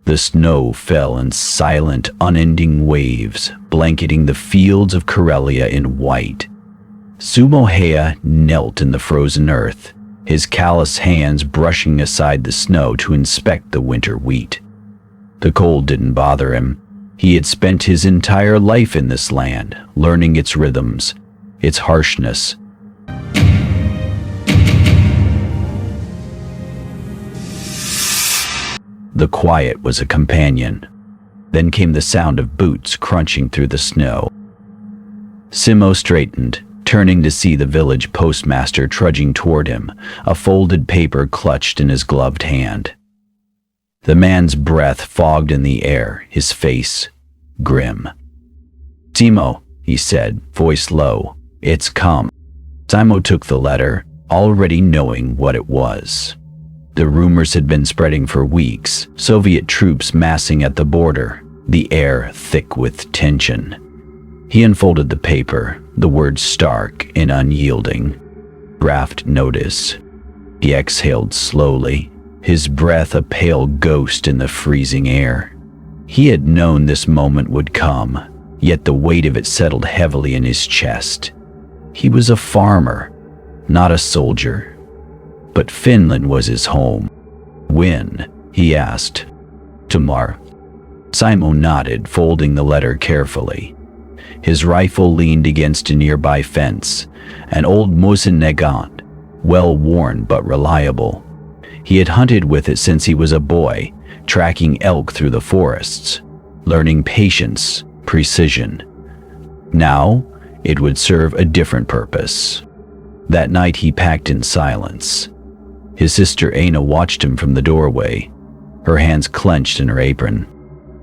The snow fell in silent, unending waves, blanketing the fields of Karelia in white. Simo Häyhä knelt in the frozen earth, his callous hands brushing aside the snow to inspect the winter wheat. The cold didn't bother him. He had spent his entire life in this land, learning its rhythms, its harshness. The quiet was a companion. Then came the sound of boots crunching through the snow. Simo straightened, turning to see the village postmaster trudging toward him, a folded paper clutched in his gloved hand. The man's breath fogged in the air, his face grim. "Simo," he said, voice low, "it's come." Simo took the letter, already knowing what it was. The rumors had been spreading for weeks, Soviet troops massing at the border, the air thick with tension. He unfolded the paper, the words stark and unyielding. Draft notice. He exhaled slowly, his breath a pale ghost in the freezing air. He had known this moment would come, yet the weight of it settled heavily in his chest. He was a farmer, not a soldier. But Finland was his home. "When?" he asked. "Tomorrow." Simo nodded, folding the letter carefully. His rifle leaned against a nearby fence, an old Mosin Nagant, well-worn but reliable. He had hunted with it since he was a boy, tracking elk through the forests, learning patience, precision. Now, it would serve a different purpose. That night he packed in silence. His sister Aina watched him from the doorway, her hands clenched in her apron.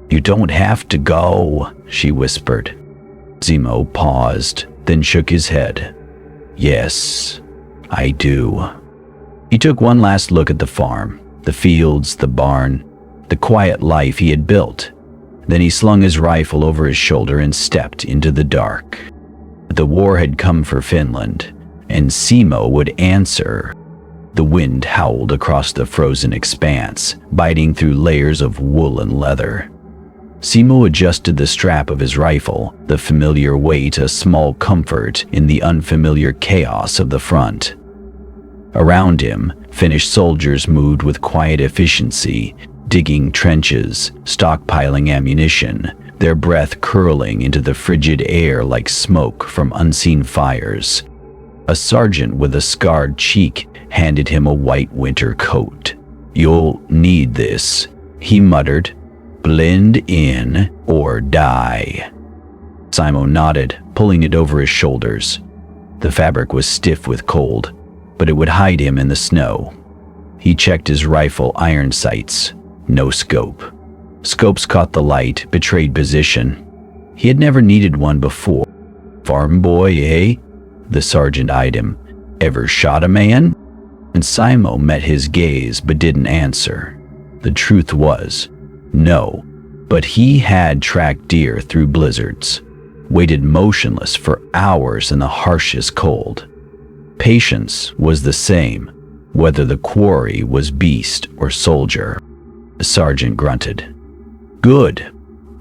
"You don't have to go," she whispered. Simo paused, then shook his head. "Yes, I do." He took one last look at the farm, the fields, the barn, the quiet life he had built. Then he slung his rifle over his shoulder and stepped into the dark. The war had come for Finland, and Simo would answer. The wind howled across the frozen expanse, biting through layers of wool and leather. Simo adjusted the strap of his rifle, the familiar weight a small comfort in the unfamiliar chaos of the front. Around him, Finnish soldiers moved with quiet efficiency, digging trenches, stockpiling ammunition, their breath curling into the frigid air like smoke from unseen fires. A sergeant with a scarred cheek handed him a white winter coat. "You'll need this," he muttered. "Blend in or die." Simo nodded, pulling it over his shoulders. The fabric was stiff with cold, but it would hide him in the snow. He checked his rifle iron sights. No scope. Scopes caught the light, betrayed position. He had never needed one before. "Farm boy, eh?" The sergeant eyed him. "Ever shot a man?" And Simo met his gaze but didn't answer. The truth was, no, but he had tracked deer through blizzards, waited motionless for hours in the harshest cold. Patience was the same, whether the quarry was beast or soldier. The sergeant grunted. "Good.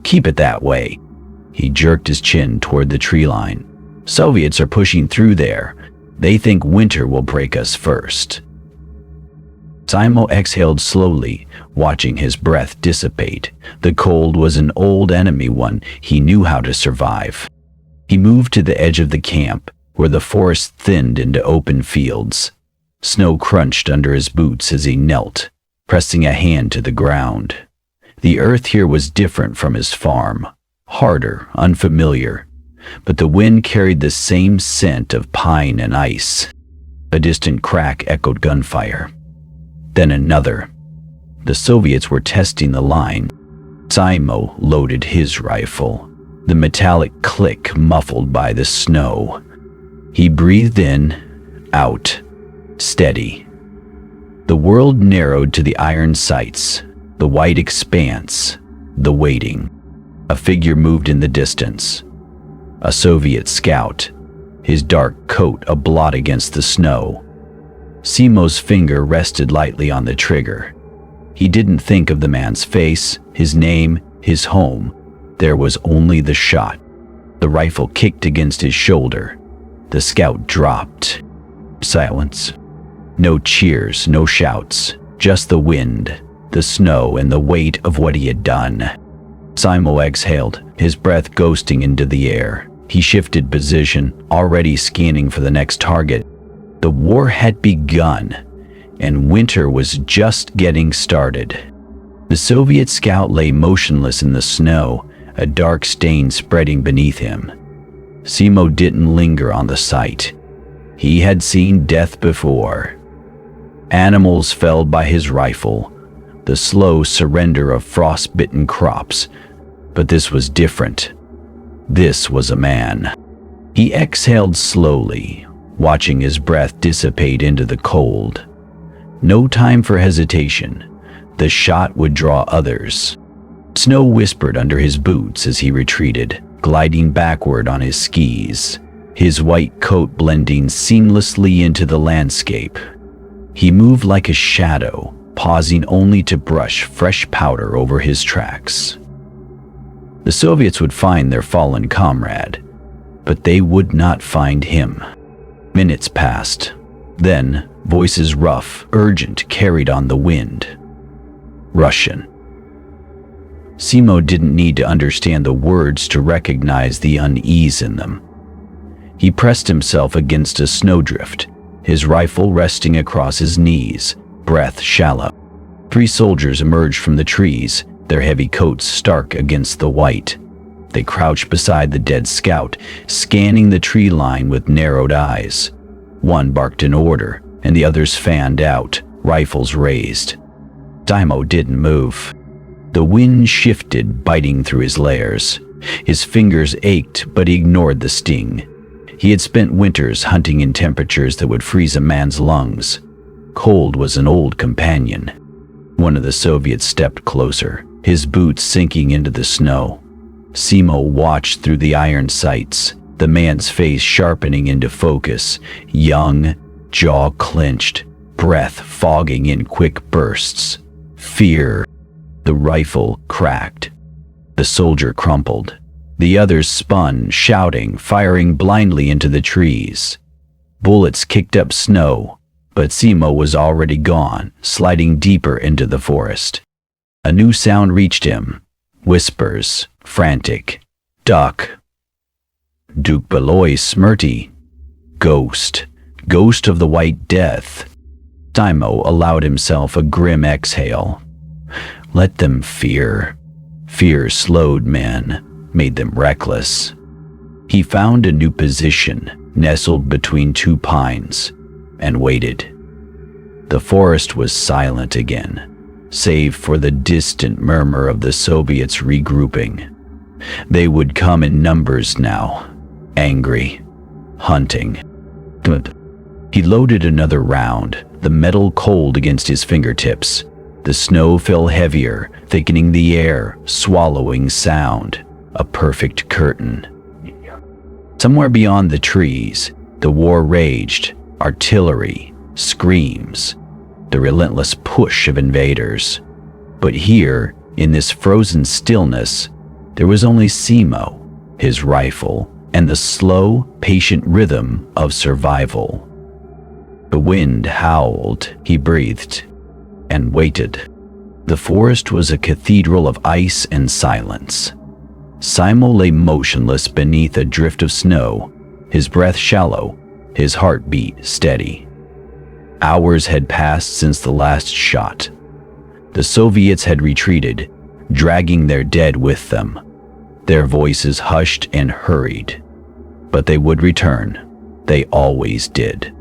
Keep it that way." He jerked his chin toward the tree line. "Soviets are pushing through there. They think winter will break us first." Simo exhaled slowly, watching his breath dissipate. The cold was an old enemy, one he knew how to survive. He moved to the edge of the camp, where the forest thinned into open fields. Snow crunched under his boots as he knelt, pressing a hand to the ground. The earth here was different from his farm, harder, unfamiliar, but the wind carried the same scent of pine and ice. A distant crack echoed gunfire. Then another. The Soviets were testing the line. Simo loaded his rifle, the metallic click muffled by the snow. He breathed in, out, steady. The world narrowed to the iron sights, the white expanse, the waiting. A figure moved in the distance. A Soviet scout, his dark coat a blot against the snow. Simo's finger rested lightly on the trigger. He didn't think of the man's face, his name, his home. There was only the shot. The rifle kicked against his shoulder. The scout dropped. Silence. No cheers, no shouts, just the wind, the snow, and the weight of what he had done. Simo exhaled, his breath ghosting into the air. He shifted position, already scanning for the next target. The war had begun, and winter was just getting started. The Soviet scout lay motionless in the snow, a dark stain spreading beneath him. Simo didn't linger on the sight. He had seen death before. Animals felled by his rifle, the slow surrender of frost-bitten crops. But this was different. This was a man. He exhaled slowly, watching his breath dissipate into the cold. No time for hesitation. The shot would draw others. Snow whispered under his boots as he retreated, gliding backward on his skis, his white coat blending seamlessly into the landscape. He moved like a shadow, pausing only to brush fresh powder over his tracks. The Soviets would find their fallen comrade, but they would not find him. Minutes passed. Then, voices rough, urgent, carried on the wind. Russian. Simo didn't need to understand the words to recognize the unease in them. He pressed himself against a snowdrift, his rifle resting across his knees, breath shallow. 3 soldiers emerged from the trees, their heavy coats stark against the white. They crouched beside the dead scout, scanning the tree line with narrowed eyes. One barked an order, and the others fanned out, rifles raised. Simo didn't move. The wind shifted, biting through his layers. His fingers ached, but he ignored the sting. He had spent winters hunting in temperatures that would freeze a man's lungs. Cold was an old companion. One of the Soviets stepped closer, his boots sinking into the snow. Simo watched through the iron sights, the man's face sharpening into focus, young, jaw clenched, breath fogging in quick bursts. Fear. The rifle cracked. The soldier crumpled. The others spun, shouting, firing blindly into the trees. Bullets kicked up snow, but Simo was already gone, sliding deeper into the forest. A new sound reached him. Whispers, frantic. Duck. Duke Beloy Smirty. Ghost. Ghost of the White Death. Simo allowed himself a grim exhale. Let them fear. Fear slowed men, made them reckless. He found a new position, nestled between 2 pines, and waited. The forest was silent again, save for the distant murmur of the Soviets regrouping. They would come in numbers now, angry, hunting. He loaded another round, the metal cold against his fingertips. The snow fell heavier, thickening the air, swallowing sound, a perfect curtain. Somewhere beyond the trees, the war raged, artillery, screams, the relentless push of invaders. But here, in this frozen stillness, there was only Simo, his rifle, and the slow, patient rhythm of survival. The wind howled, he breathed, and waited. The forest was a cathedral of ice and silence. Simo lay motionless beneath a drift of snow, his breath shallow, his heartbeat steady. Hours had passed since the last shot. The Soviets had retreated, dragging their dead with them, their voices hushed and hurried. But they would return. They always did.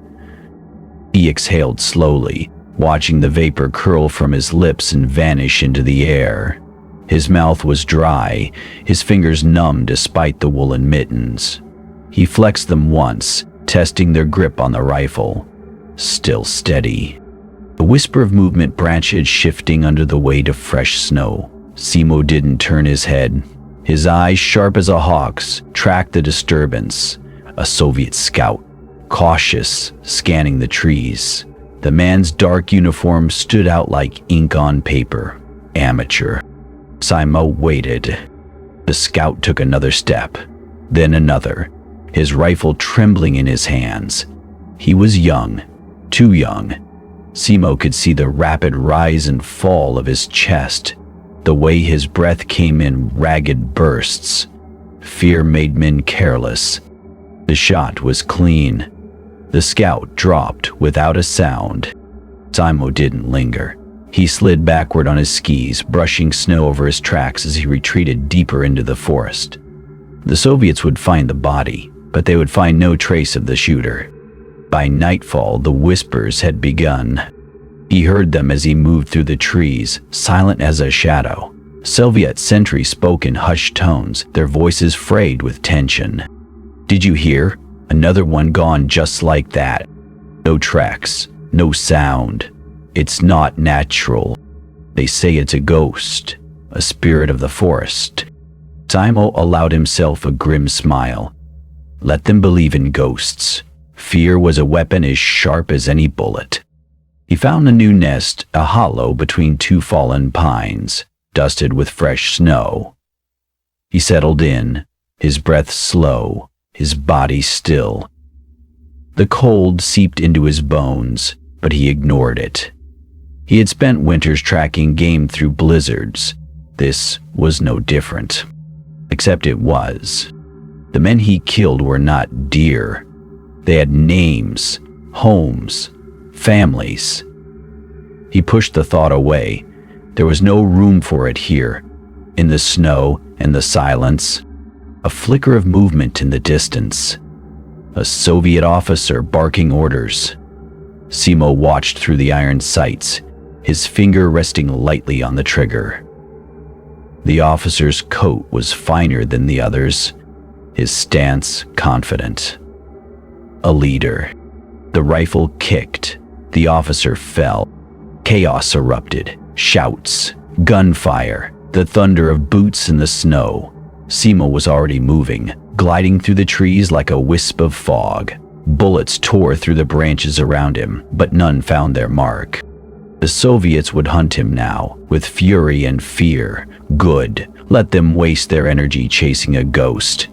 He exhaled slowly, watching the vapor curl from his lips and vanish into the air. His mouth was dry, his fingers numb despite the woolen mittens. He flexed them once, testing their grip on the rifle. Still steady. The whisper of movement branches shifting under the weight of fresh snow. Simo didn't turn his head. His eyes, sharp as a hawk's, tracked the disturbance. A Soviet scout, cautious, scanning the trees. The man's dark uniform stood out like ink on paper. Amateur. Simo waited. The scout took another step, then another, his rifle trembling in his hands. He was young, too young. Simo could see the rapid rise and fall of his chest, the way his breath came in ragged bursts. Fear made men careless. The shot was clean. The scout dropped without a sound. Simo didn't linger. He slid backward on his skis, brushing snow over his tracks as he retreated deeper into the forest. The Soviets would find the body, but they would find no trace of the shooter. By nightfall, the whispers had begun. He heard them as he moved through the trees, silent as a shadow. Soviet sentries spoke in hushed tones, their voices frayed with tension. "Did you hear? Another one gone just like that. No tracks, no sound. It's not natural. They say it's a ghost, a spirit of the forest." Simo allowed himself a grim smile. Let them believe in ghosts. Fear was a weapon as sharp as any bullet. He found a new nest, a hollow between two fallen pines, dusted with fresh snow. He settled in, his breath slow, his body still. The cold seeped into his bones, but he ignored it. He had spent winters tracking game through blizzards. This was no different. Except it was. The men he killed were not deer. They had names, homes, families. He pushed the thought away. There was no room for it here. In the snow and the silence, a flicker of movement in the distance. A Soviet officer barking orders. Simo watched through the iron sights, his finger resting lightly on the trigger. The officer's coat was finer than the others, his stance confident. A leader. The rifle kicked. The officer fell. Chaos erupted. Shouts, gunfire, the thunder of boots in the snow. Simo was already moving, gliding through the trees like a wisp of fog. Bullets tore through the branches around him, but none found their mark. The Soviets would hunt him now, with fury and fear. Good. Let them waste their energy chasing a ghost.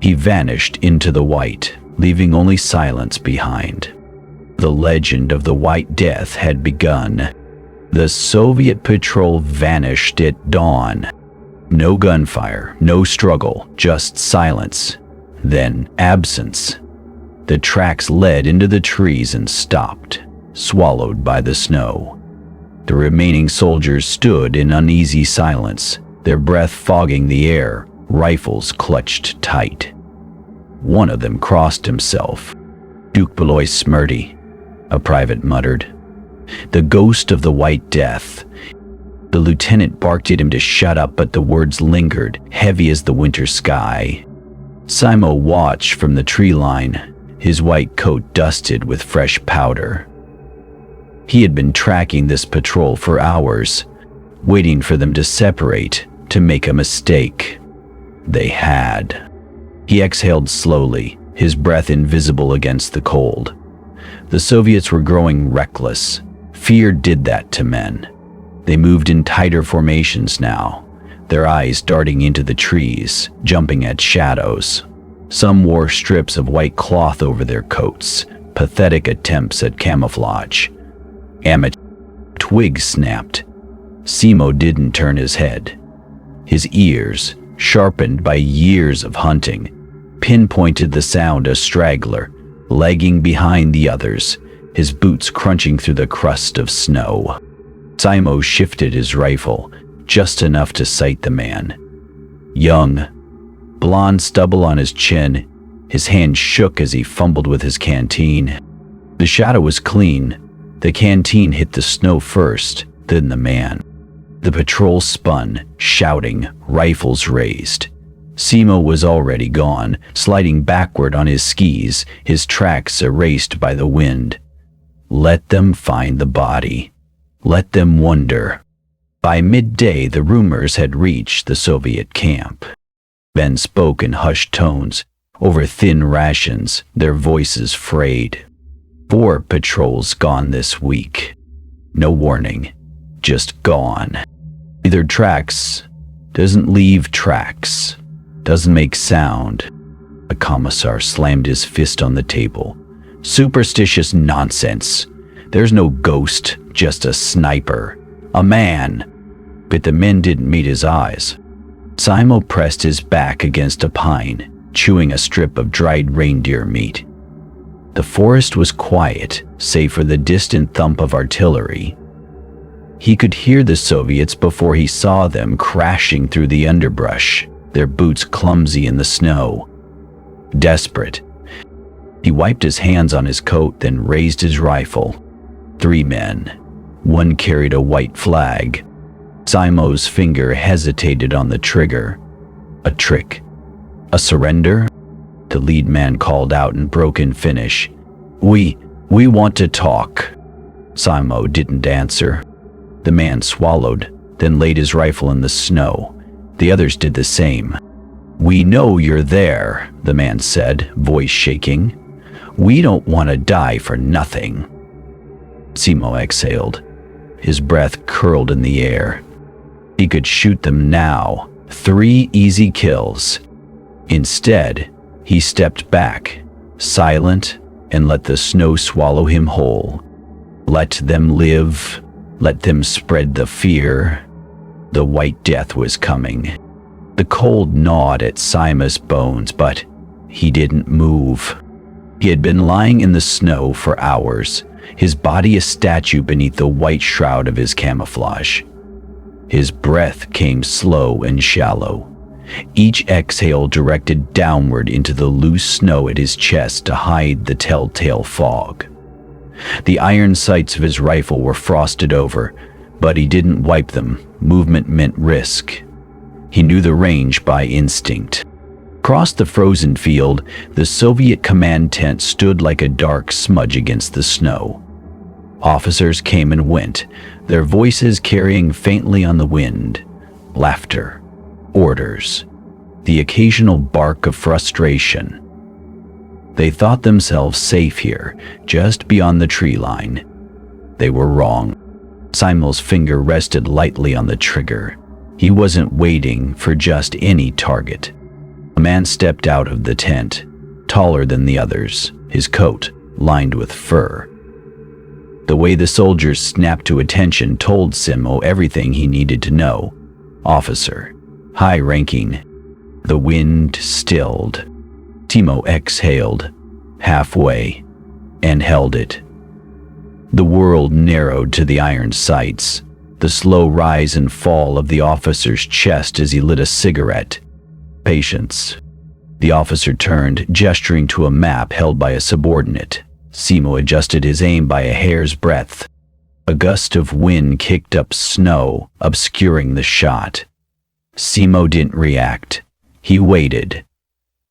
He vanished into the white, leaving only silence behind. The legend of the White Death had begun. The Soviet patrol vanished at dawn. No gunfire, no struggle, just silence. Then absence. The tracks led into the trees and stopped, swallowed by the snow. The remaining soldiers stood in uneasy silence, their breath fogging the air, rifles clutched tight. One of them crossed himself. "Duke Beloy Smrti," a private muttered. "The ghost of the White Death." The lieutenant barked at him to shut up, but the words lingered, heavy as the winter sky. Simo watched from the tree line, his white coat dusted with fresh powder. He had been tracking this patrol for hours, waiting for them to separate, to make a mistake. They had. He exhaled slowly, his breath invisible against the cold. The Soviets were growing reckless. Fear did that to men. They moved in tighter formations now, their eyes darting into the trees, jumping at shadows. Some wore strips of white cloth over their coats, pathetic attempts at camouflage. Amateur. Twigs snapped. Simo didn't turn his head. His ears, sharpened by years of hunting, pinpointed the sound a straggler, lagging behind the others, his boots crunching through the crust of snow. Simo shifted his rifle, just enough to sight the man. Young, blonde stubble on his chin, his hand shook as he fumbled with his canteen. The shadow was clean. The canteen hit the snow first, then the man. The patrol spun, shouting, rifles raised. Simo was already gone, sliding backward on his skis, his tracks erased by the wind. Let them find the body. Let them wonder. By midday, the rumors had reached the Soviet camp. Men spoke in hushed tones, over thin rations, their voices frayed. 4 patrols gone this week. No warning, just gone. Either tracks, doesn't leave tracks, doesn't make sound. The commissar slammed his fist on the table. Superstitious nonsense. There's no ghost, just a sniper. A man. But the men didn't meet his eyes. Simo pressed his back against a pine, chewing a strip of dried reindeer meat. The forest was quiet, save for the distant thump of artillery. He could hear the Soviets before he saw them crashing through the underbrush, their boots clumsy in the snow. Desperate, he wiped his hands on his coat, then raised his rifle. 3 men. One carried a white flag. Simo's finger hesitated on the trigger. A trick. A surrender? The lead man called out in broken Finnish. We want to talk." Simo didn't answer. The man swallowed, then laid his rifle in the snow. The others did the same. "We know you're there," the man said, voice shaking. "We don't want to die for nothing." Simo exhaled. His breath curled in the air. He could shoot them now. 3 easy kills. Instead, he stepped back, silent, and let the snow swallow him whole. Let them live. Let them spread the fear. The white death was coming. The cold gnawed at Simo's bones, but he didn't move. He had been lying in the snow for hours, his body a statue beneath the white shroud of his camouflage. His breath came slow and shallow, each exhale directed downward into the loose snow at his chest to hide the telltale fog. The iron sights of his rifle were frosted over, but he didn't wipe them. Movement meant risk. He knew the range by instinct. Across the frozen field, the Soviet command tent stood like a dark smudge against the snow. Officers came and went, their voices carrying faintly on the wind. Laughter, orders, the occasional bark of frustration. They thought themselves safe here, just beyond the tree line. They were wrong. Simo's finger rested lightly on the trigger. He wasn't waiting for just any target. A man stepped out of the tent, taller than the others, his coat lined with fur. The way the soldiers snapped to attention told Simo everything he needed to know. Officer, high-ranking. The wind stilled. Simo exhaled, halfway, and held it. The world narrowed to the iron sights, the slow rise and fall of the officer's chest as he lit a cigarette. Patience. The officer turned, gesturing to a map held by a subordinate. Simo adjusted his aim by a hair's breadth. A gust of wind kicked up snow, obscuring the shot. Simo didn't react. He waited.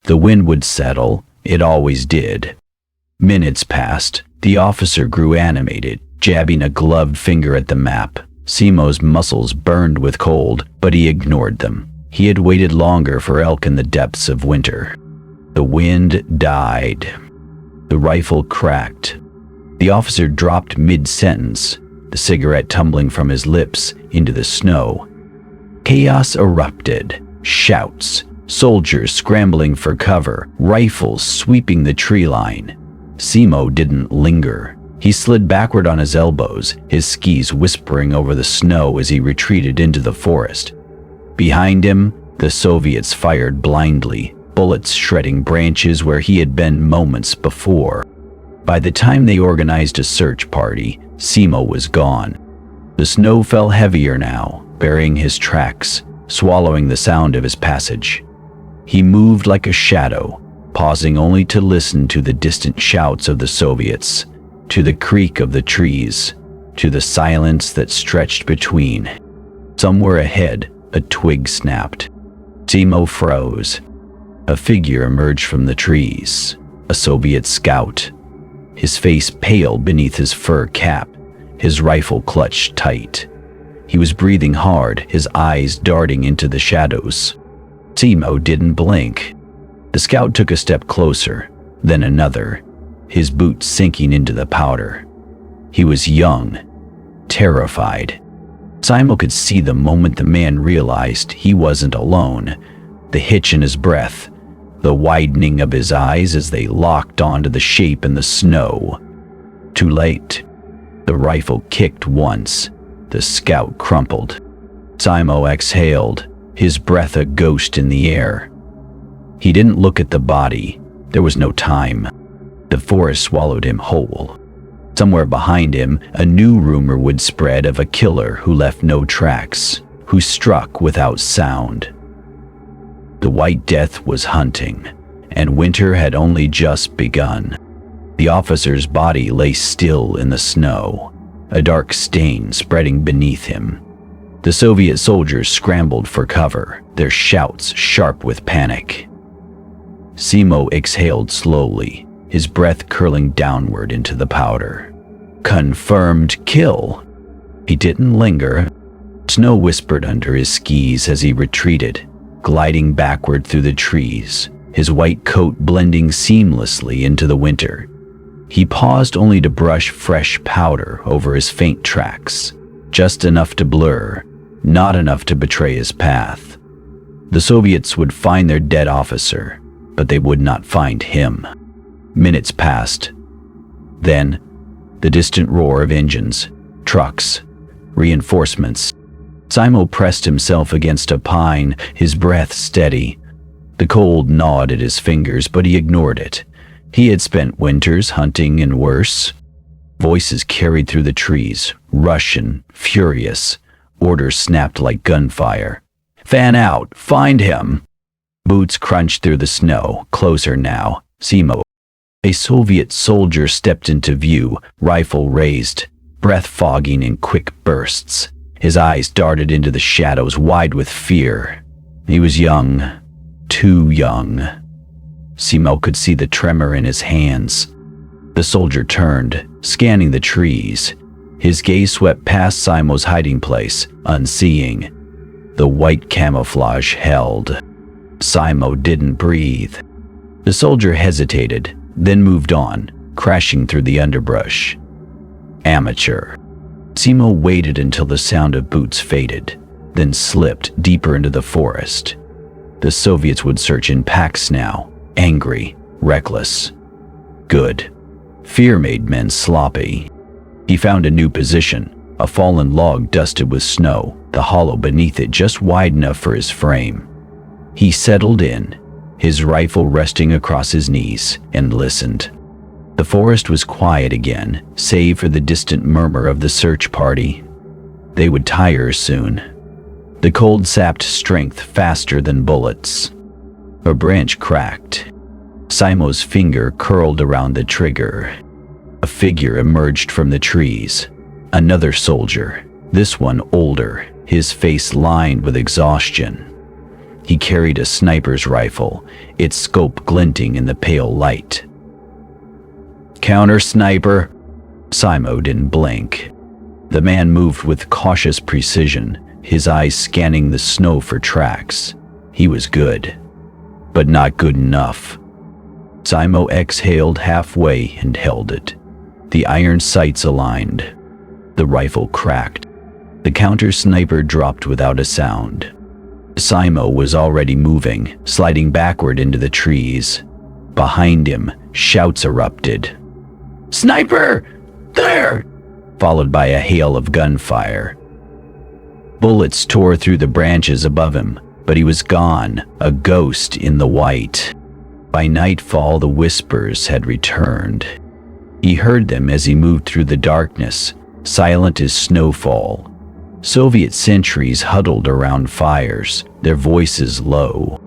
The wind would settle. It always did. Minutes passed. The officer grew animated, jabbing a gloved finger at the map. Simo's muscles burned with cold, but he ignored them. He had waited longer for elk in the depths of winter. The wind died. The rifle cracked. The officer dropped mid-sentence, the cigarette tumbling from his lips into the snow. Chaos erupted. Shouts. Soldiers scrambling for cover. Rifles sweeping the tree line. Simo didn't linger. He slid backward on his elbows, his skis whispering over the snow as he retreated into the forest. Behind him, the Soviets fired blindly, bullets shredding branches where he had been moments before. By the time they organized a search party, Simo was gone. The snow fell heavier now, burying his tracks, swallowing the sound of his passage. He moved like a shadow, pausing only to listen to the distant shouts of the Soviets, to the creak of the trees, to the silence that stretched between. Somewhere ahead, a twig snapped. Simo froze. A figure emerged from the trees, a Soviet scout. His face pale beneath his fur cap, his rifle clutched tight. He was breathing hard, his eyes darting into the shadows. Simo didn't blink. The scout took a step closer, then another, his boots sinking into the powder. He was young, terrified. Simo could see the moment the man realized he wasn't alone, the hitch in his breath, the widening of his eyes as they locked onto the shape in the snow. Too late. The rifle kicked once. The scout crumpled. Simo exhaled, his breath a ghost in the air. He didn't look at the body. There was no time. The forest swallowed him whole. Somewhere behind him, a new rumor would spread of a killer who left no tracks, who struck without sound. The White Death was hunting, and winter had only just begun. The officer's body lay still in the snow, a dark stain spreading beneath him. The Soviet soldiers scrambled for cover, their shouts sharp with panic. Simo exhaled slowly, his breath curling downward into the powder. Confirmed kill. He didn't linger. Snow whispered under his skis as he retreated, gliding backward through the trees, his white coat blending seamlessly into the winter. He paused only to brush fresh powder over his faint tracks, just enough to blur, not enough to betray his path. The Soviets would find their dead officer, but they would not find him. Minutes passed. Then, the distant roar of engines, trucks, reinforcements. Simo pressed himself against a pine, his breath steady. The cold gnawed at his fingers, but he ignored it. He had spent winters hunting in worse. Voices carried through the trees, Russian, furious. Orders snapped like gunfire. Fan out! Find him! Boots crunched through the snow, closer now. Simo. A Soviet soldier stepped into view, rifle raised, breath fogging in quick bursts. His eyes darted into the shadows, wide with fear. He was young, too young. Simo could see the tremor in his hands. The soldier turned, scanning the trees. His gaze swept past Simo's hiding place, unseeing. The white camouflage held. Simo didn't breathe. The soldier hesitated, then moved on, crashing through the underbrush. Amateur. Simo waited until the sound of boots faded, then slipped deeper into the forest. The Soviets would search in packs now, angry, reckless. Good. Fear made men sloppy. He found a new position, a fallen log dusted with snow, the hollow beneath it just wide enough for his frame. He settled in, his rifle resting across his knees, and listened. The forest was quiet again, save for the distant murmur of the search party. They would tire soon. The cold sapped strength faster than bullets. A branch cracked. Simo's finger curled around the trigger. A figure emerged from the trees. Another soldier, this one older, his face lined with exhaustion. He carried a sniper's rifle, its scope glinting in the pale light. Counter sniper. Simo didn't blink. The man moved with cautious precision, his eyes scanning the snow for tracks. He was good, but not good enough. Simo exhaled halfway and held it. The iron sights aligned. The rifle cracked. The counter sniper dropped without a sound. Simo was already moving, sliding backward into the trees. Behind him, shouts erupted. Sniper! There! Followed by a hail of gunfire. Bullets tore through the branches above him, but he was gone, a ghost in the white. By nightfall, the whispers had returned. He heard them as he moved through the darkness, silent as snowfall. Soviet sentries huddled around fires, their voices low.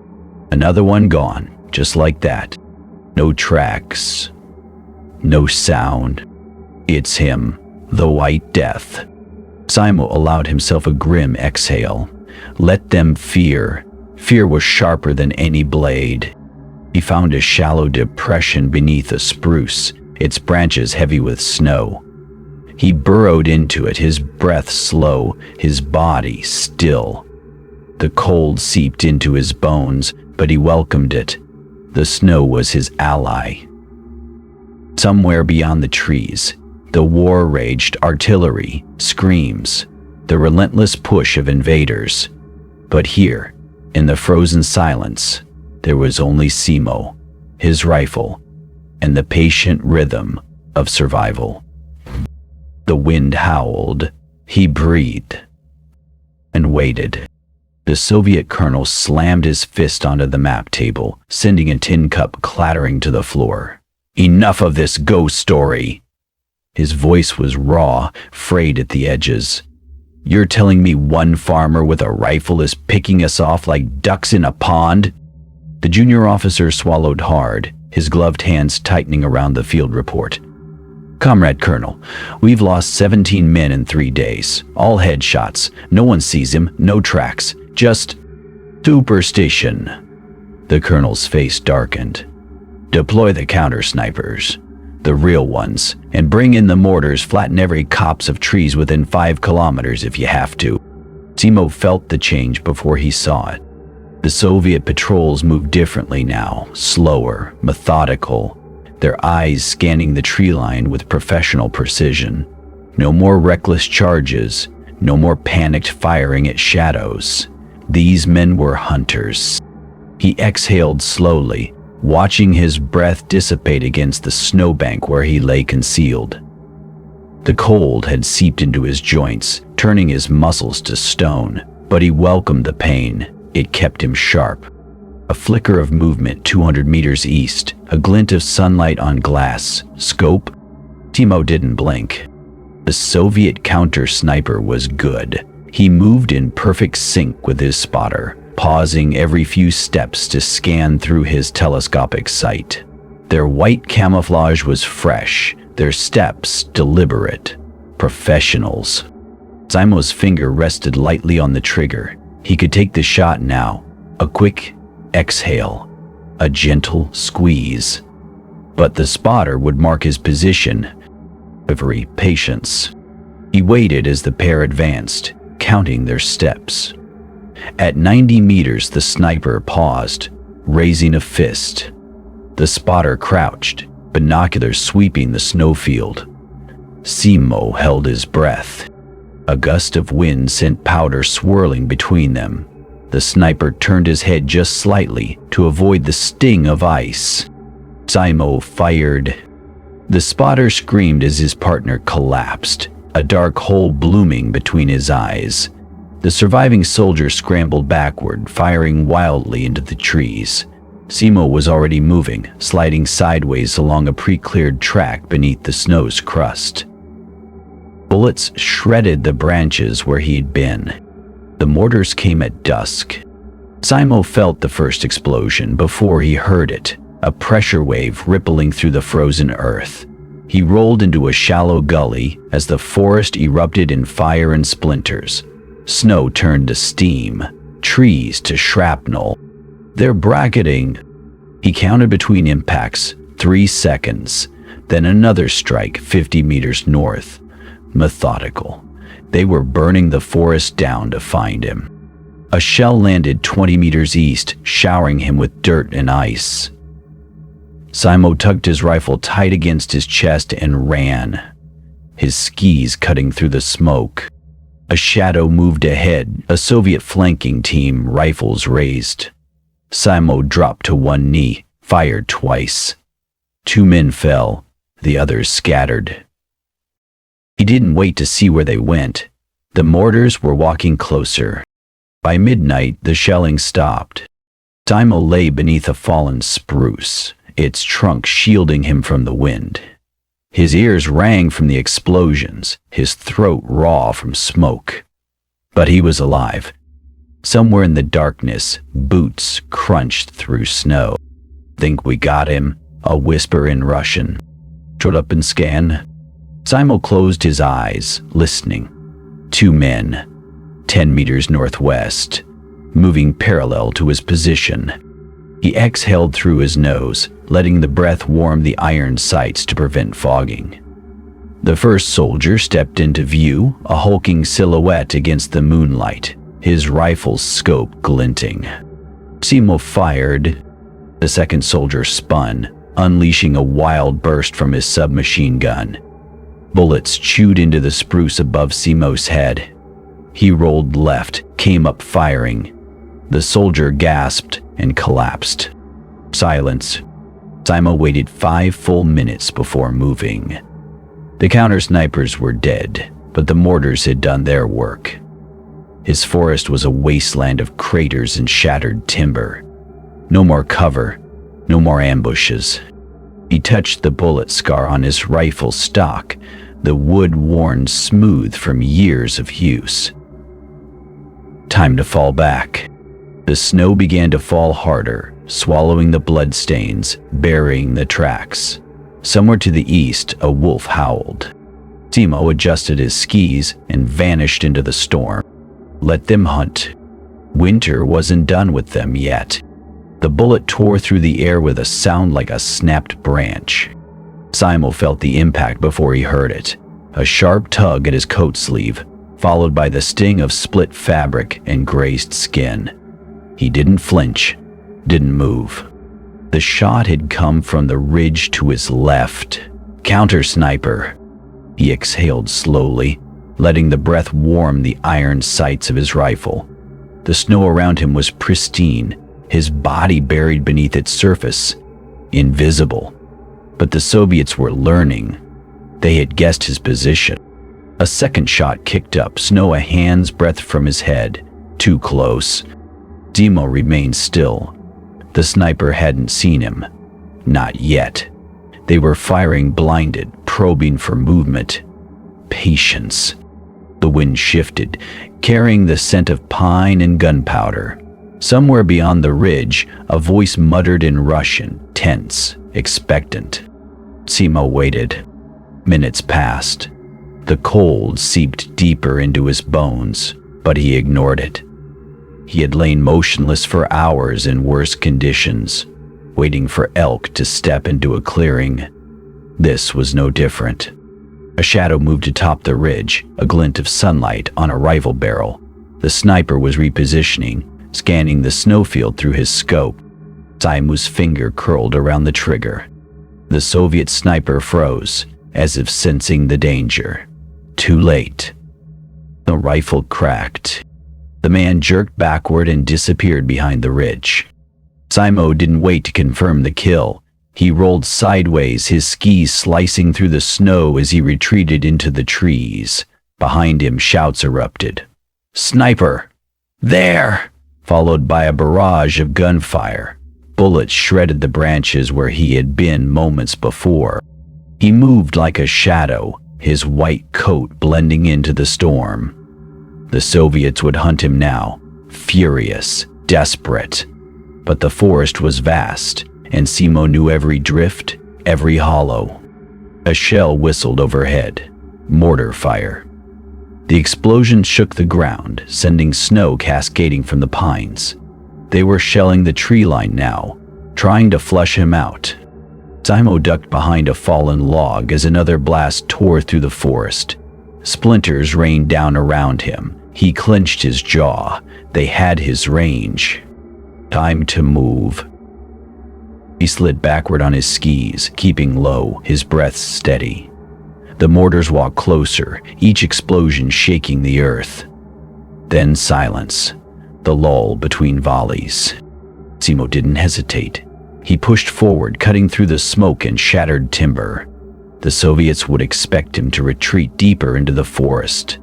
Another one gone, just like that. No tracks. No sound. It's him, the White Death. Simo allowed himself a grim exhale. Let them fear. Fear was sharper than any blade. He found a shallow depression beneath a spruce, its branches heavy with snow. He burrowed into it, his breath slow, his body still. The cold seeped into his bones, but he welcomed it. The snow was his ally. Somewhere beyond the trees, the war raged, artillery, screams, the relentless push of invaders. But here, in the frozen silence, there was only Simo, his rifle, and the patient rhythm of survival. The wind howled, he breathed, and waited. The Soviet colonel slammed his fist onto the map table, sending a tin cup clattering to the floor. "Enough of this ghost story!" His voice was raw, frayed at the edges. "You're telling me one farmer with a rifle is picking us off like ducks in a pond?" The junior officer swallowed hard, his gloved hands tightening around the field report. "Comrade Colonel, we've lost 17 men in 3 days, all headshots. No one sees him, no tracks, just superstition." The colonel's face darkened. "Deploy the counter-snipers, the real ones, and bring in the mortars, flatten every copse of trees within 5 kilometers if you have to." Simo felt the change before he saw it. The Soviet patrols moved differently now, slower, methodical, their eyes scanning the tree line with professional precision. No more reckless charges, no more panicked firing at shadows. These men were hunters. He exhaled slowly, watching his breath dissipate against the snowbank where he lay concealed. The cold had seeped into his joints, turning his muscles to stone, but he welcomed the pain. It kept him sharp. A flicker of movement 200 meters east, a glint of sunlight on glass. Scope? Simo didn't blink. The Soviet counter-sniper was good. He moved in perfect sync with his spotter, pausing every few steps to scan through his telescopic sight. Their white camouflage was fresh, their steps deliberate. Professionals. Simo's finger rested lightly on the trigger. He could take the shot now. A quick exhale, a gentle squeeze. But the spotter would mark his position. Every patience. He waited as the pair advanced, counting their steps. At 90 meters, the sniper paused, raising a fist. The spotter crouched, binoculars sweeping the snowfield. Simo held his breath. A gust of wind sent powder swirling between them. The sniper turned his head just slightly to avoid the sting of ice. Simo fired. The spotter screamed as his partner collapsed, a dark hole blooming between his eyes. The surviving soldier scrambled backward, firing wildly into the trees. Simo was already moving, sliding sideways along a pre-cleared track beneath the snow's crust. Bullets shredded the branches where he'd been. The mortars came at dusk. Simo felt the first explosion before he heard it, a pressure wave rippling through the frozen earth. He rolled into a shallow gully as the forest erupted in fire and splinters. Snow turned to steam, trees to shrapnel. "They're bracketing." He counted between impacts, 3 seconds, then another strike 50 meters north. Methodical. They were burning the forest down to find him. A shell landed 20 meters east, showering him with dirt and ice. Simo tucked his rifle tight against his chest and ran, his skis cutting through the smoke. A shadow moved ahead, a Soviet flanking team, rifles raised. Simo dropped to one knee, fired twice. 2 men fell, the others scattered. He didn't wait to see where they went. The mortars were walking closer. By midnight, the shelling stopped. Simo lay beneath a fallen spruce, its trunk shielding him from the wind. His ears rang from the explosions, his throat raw from smoke. But he was alive. Somewhere in the darkness, boots crunched through snow. "Think we got him?" a whisper in Russian. "Shut up and scan." Simo closed his eyes, listening. 2 men, 10 meters northwest, moving parallel to his position. He exhaled through his nose, letting the breath warm the iron sights to prevent fogging. The first soldier stepped into view, a hulking silhouette against the moonlight, his rifle's scope glinting. Simo fired. The second soldier spun, unleashing a wild burst from his submachine gun. Bullets chewed into the spruce above Simo's head. He rolled left, came up firing. The soldier gasped and collapsed. Silence. Simo waited 5 full minutes before moving. The counter-snipers were dead, but the mortars had done their work. His forest was a wasteland of craters and shattered timber. No more cover, no more ambushes. He touched the bullet scar on his rifle stock, the wood worn smooth from years of use. Time to fall back. The snow began to fall harder, swallowing the bloodstains, burying the tracks. Somewhere to the east, a wolf howled. Simo adjusted his skis and vanished into the storm. Let them hunt. Winter wasn't done with them yet. The bullet tore through the air with a sound like a snapped branch. Simo felt the impact before he heard it. A sharp tug at his coat sleeve, followed by the sting of split fabric and grazed skin. He didn't flinch, didn't move. The shot had come from the ridge to his left. Counter-sniper. He exhaled slowly, letting the breath warm the iron sights of his rifle. The snow around him was pristine, his body buried beneath its surface, invisible. But the Soviets were learning. They had guessed his position. A second shot kicked up, snow a hand's breadth from his head. Too close. Simo remained still. The sniper hadn't seen him. Not yet. They were firing blinded, probing for movement. Patience. The wind shifted, carrying the scent of pine and gunpowder. Somewhere beyond the ridge, a voice muttered in Russian, tense, expectant. Simo waited. Minutes passed. The cold seeped deeper into his bones, but he ignored it. He had lain motionless for hours in worse conditions, waiting for elk to step into a clearing. This was no different. A shadow moved atop the ridge, a glint of sunlight on a rifle barrel. The sniper was repositioning, scanning the snowfield through his scope. Simo's finger curled around the trigger. The Soviet sniper froze, as if sensing the danger. Too late. The rifle cracked. The man jerked backward and disappeared behind the ridge. Simo didn't wait to confirm the kill. He rolled sideways, his skis slicing through the snow as he retreated into the trees. Behind him, shouts erupted. "Sniper! There!" Followed by a barrage of gunfire. Bullets shredded the branches where he had been moments before. He moved like a shadow, his white coat blending into the storm. The Soviets would hunt him now, furious, desperate. But the forest was vast, and Simo knew every drift, every hollow. A shell whistled overhead. Mortar fire. The explosion shook the ground, sending snow cascading from the pines. They were shelling the tree line now, trying to flush him out. Simo ducked behind a fallen log as another blast tore through the forest. Splinters rained down around him. He clenched his jaw. They had his range. Time to move. He slid backward on his skis, keeping low, his breath steady. The mortars walked closer, each explosion shaking the earth. Then silence, the lull between volleys. Simo didn't hesitate. He pushed forward, cutting through the smoke and shattered timber. The Soviets would expect him to retreat deeper into the forest.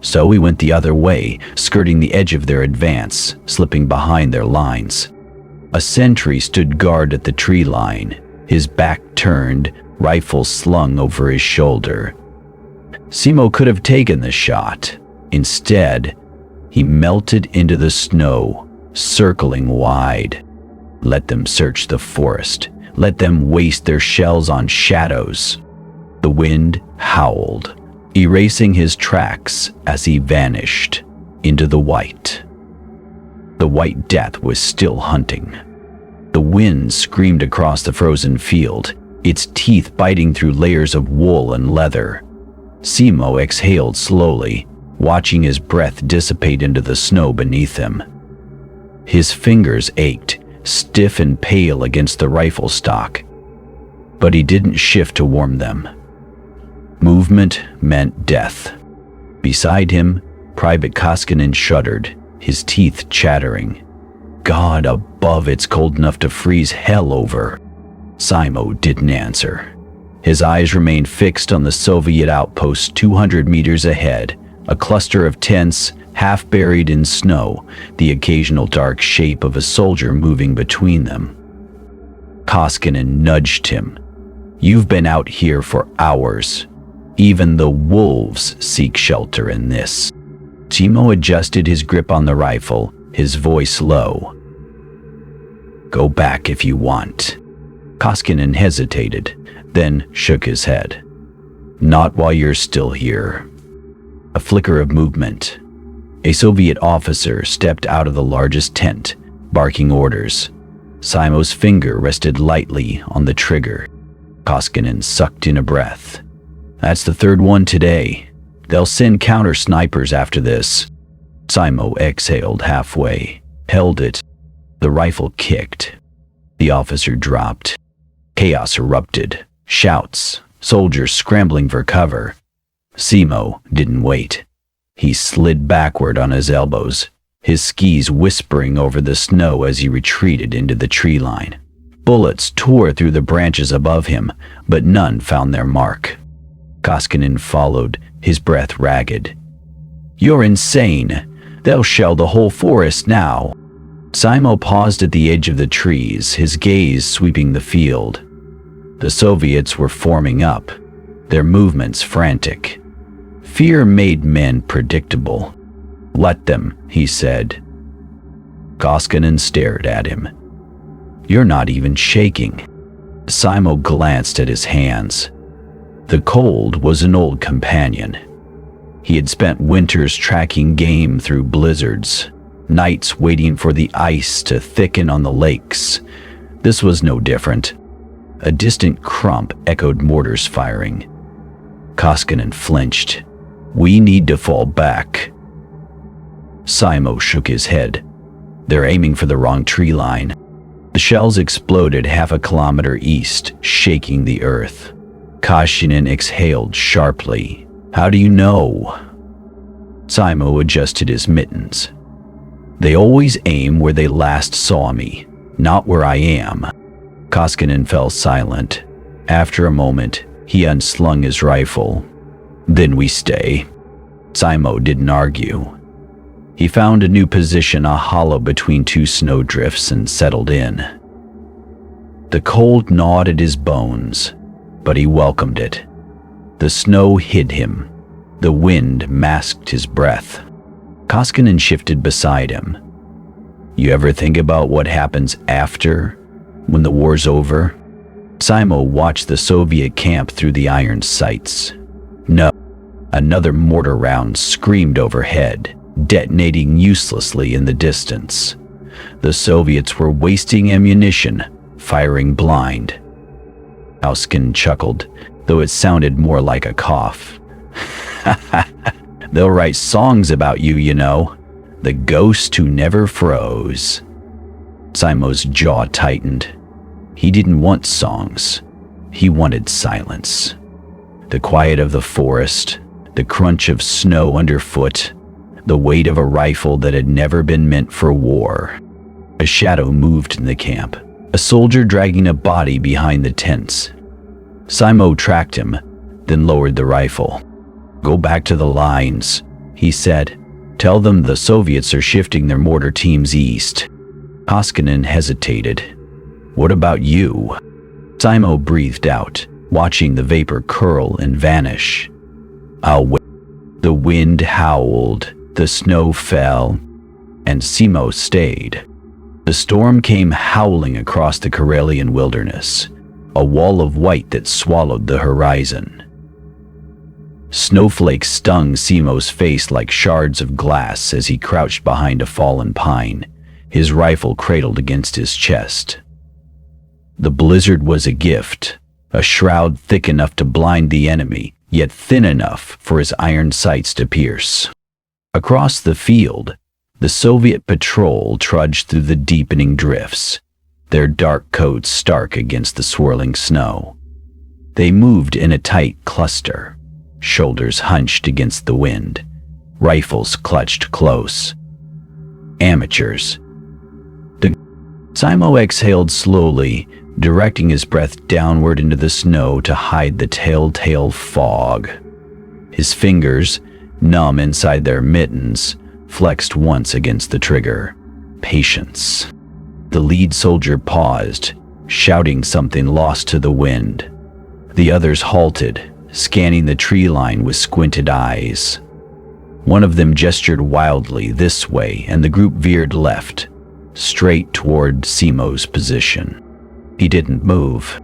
So he went the other way, skirting the edge of their advance, slipping behind their lines. A sentry stood guard at the tree line, his back turned, rifle slung over his shoulder. Simo could have taken the shot. Instead, he melted into the snow, circling wide. Let them search the forest. Let them waste their shells on shadows. The wind howled, erasing his tracks as he vanished into the white. The White Death was still hunting. The wind screamed across the frozen field, its teeth biting through layers of wool and leather. Simo exhaled slowly, watching his breath dissipate into the snow beneath him. His fingers ached, stiff and pale against the rifle stock. but he didn't shift to warm them. Movement meant death. Beside him, Private Koskinen shuddered, his teeth chattering. God above, it's cold enough to freeze hell over. Simo didn't answer. His eyes remained fixed on the Soviet outpost 200 meters ahead, a cluster of tents, half buried in snow, the occasional dark shape of a soldier moving between them. Koskinen nudged him. You've been out here for hours. Even the wolves seek shelter in this. Simo adjusted his grip on the rifle, his voice low. Go back if you want. Koskinen hesitated, then shook his head. Not while you're still here. A flicker of movement. A Soviet officer stepped out of the largest tent, barking orders. Simo's finger rested lightly on the trigger. Koskinen sucked in a breath. That's the third one today. They'll send counter snipers after this. Simo exhaled halfway, held it. The rifle kicked. The officer dropped. Chaos erupted. Shouts, soldiers scrambling for cover. Simo didn't wait. He slid backward on his elbows, his skis whispering over the snow as he retreated into the tree line. Bullets tore through the branches above him, but none found their mark. Koskinen followed, his breath ragged. You're insane. They'll shell the whole forest now. Simo paused at the edge of the trees, his gaze sweeping the field. The Soviets were forming up, their movements frantic. Fear made men predictable. Let them, he said. Koskinen stared at him. You're not even shaking. Simo glanced at his hands. The cold was an old companion. He had spent winters tracking game through blizzards, nights waiting for the ice to thicken on the lakes. This was no different. A distant crump echoed mortars firing. Koskinen flinched. We need to fall back. Simo shook his head. They're aiming for the wrong tree line. The shells exploded half a kilometer east, shaking the earth. Koskinen exhaled sharply. How do you know? Simo adjusted his mittens. They always aim where they last saw me, not where I am. Koskinen fell silent. After a moment, he unslung his rifle. Then we stay. Simo didn't argue. He found a new position, a hollow between two snowdrifts, and settled in. The cold gnawed at his bones, but he welcomed it. The snow hid him. The wind masked his breath. Koskinen shifted beside him. You ever think about what happens after, when the war's over? Simo watched the Soviet camp through the iron sights. No. Another mortar round screamed overhead, detonating uselessly in the distance. The Soviets were wasting ammunition, firing blind. Koskinen chuckled, though it sounded more like a cough. They'll write songs about you, you know. The ghost who never froze. Simo's jaw tightened. He didn't want songs. He wanted silence. The quiet of the forest, the crunch of snow underfoot, the weight of a rifle that had never been meant for war. A shadow moved in the camp, a soldier dragging a body behind the tents. Simo tracked him, then lowered the rifle. Go back to the lines, he said. Tell them the Soviets are shifting their mortar teams east. Koskinen hesitated. What about you? Simo breathed out, watching the vapor curl and vanish. I'll wait. The wind howled, the snow fell, and Simo stayed. The storm came howling across the Karelian wilderness, a wall of white that swallowed the horizon. Snowflakes stung Simo's face like shards of glass as he crouched behind a fallen pine, his rifle cradled against his chest. The blizzard was a gift, a shroud thick enough to blind the enemy, yet thin enough for his iron sights to pierce. Across the field, the Soviet patrol trudged through the deepening drifts, their dark coats stark against the swirling snow. They moved in a tight cluster, shoulders hunched against the wind, rifles clutched close. Amateurs. Simo exhaled slowly, directing his breath downward into the snow to hide the telltale fog. His fingers, numb inside their mittens, flexed once against the trigger. Patience. The lead soldier paused, shouting something lost to the wind. The others halted, scanning the tree line with squinted eyes. One of them gestured wildly this way, and the group veered left, straight toward Simo's position. He didn't move.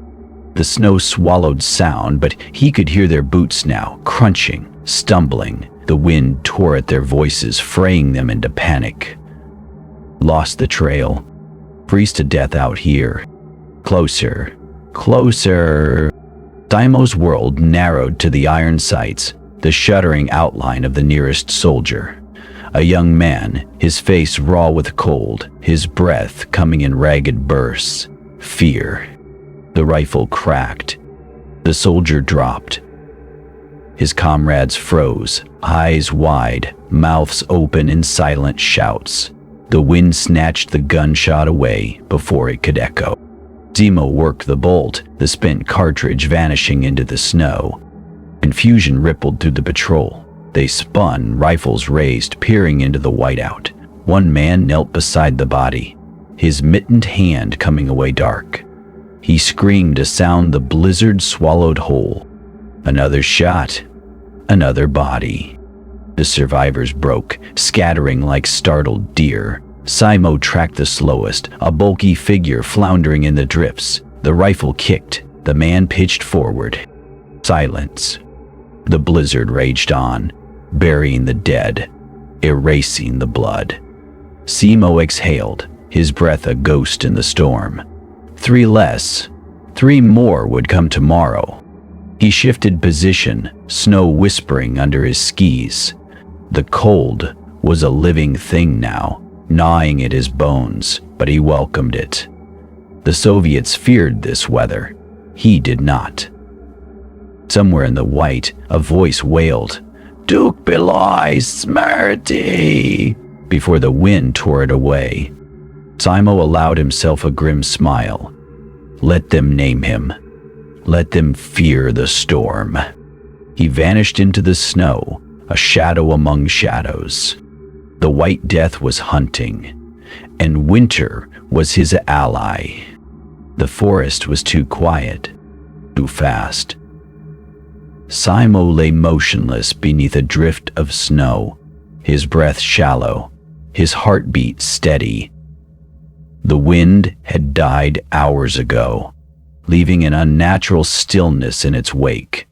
The snow swallowed sound, but he could hear their boots now, crunching, stumbling. The wind tore at their voices, fraying them into panic. Lost the trail. Freeze to death out here. Closer. Closer. Simo's world narrowed to the iron sights, the shuddering outline of the nearest soldier. A young man, his face raw with cold, his breath coming in ragged bursts. Fear. The rifle cracked. The soldier dropped. His comrades froze, eyes wide, mouths open in silent shouts. The wind snatched the gunshot away before it could echo. Simo worked the bolt, the spent cartridge vanishing into the snow. Confusion rippled through the patrol. They spun, rifles raised, peering into the whiteout. One man knelt beside the body, his mittened hand coming away dark. He screamed a sound the blizzard swallowed whole. Another shot, another body. The survivors broke, scattering like startled deer. Simo tracked the slowest, a bulky figure floundering in the drifts. The rifle kicked, the man pitched forward. Silence. The blizzard raged on, burying the dead, erasing the blood. Simo exhaled, his breath a ghost in the storm. 3 less. 3 more would come tomorrow. He shifted position, snow whispering under his skis. The cold was a living thing now, gnawing at his bones, but he welcomed it. The Soviets feared this weather. He did not. Somewhere in the white, a voice wailed, "Duke Beloy, Smarty!" before the wind tore it away. Simo allowed himself a grim smile. Let them name him. Let them fear the storm. He vanished into the snow, a shadow among shadows. The White Death was hunting, and winter was his ally. The forest was too quiet, too fast. Simo lay motionless beneath a drift of snow, his breath shallow, his heartbeat steady. The wind had died hours ago, leaving an unnatural stillness in its wake.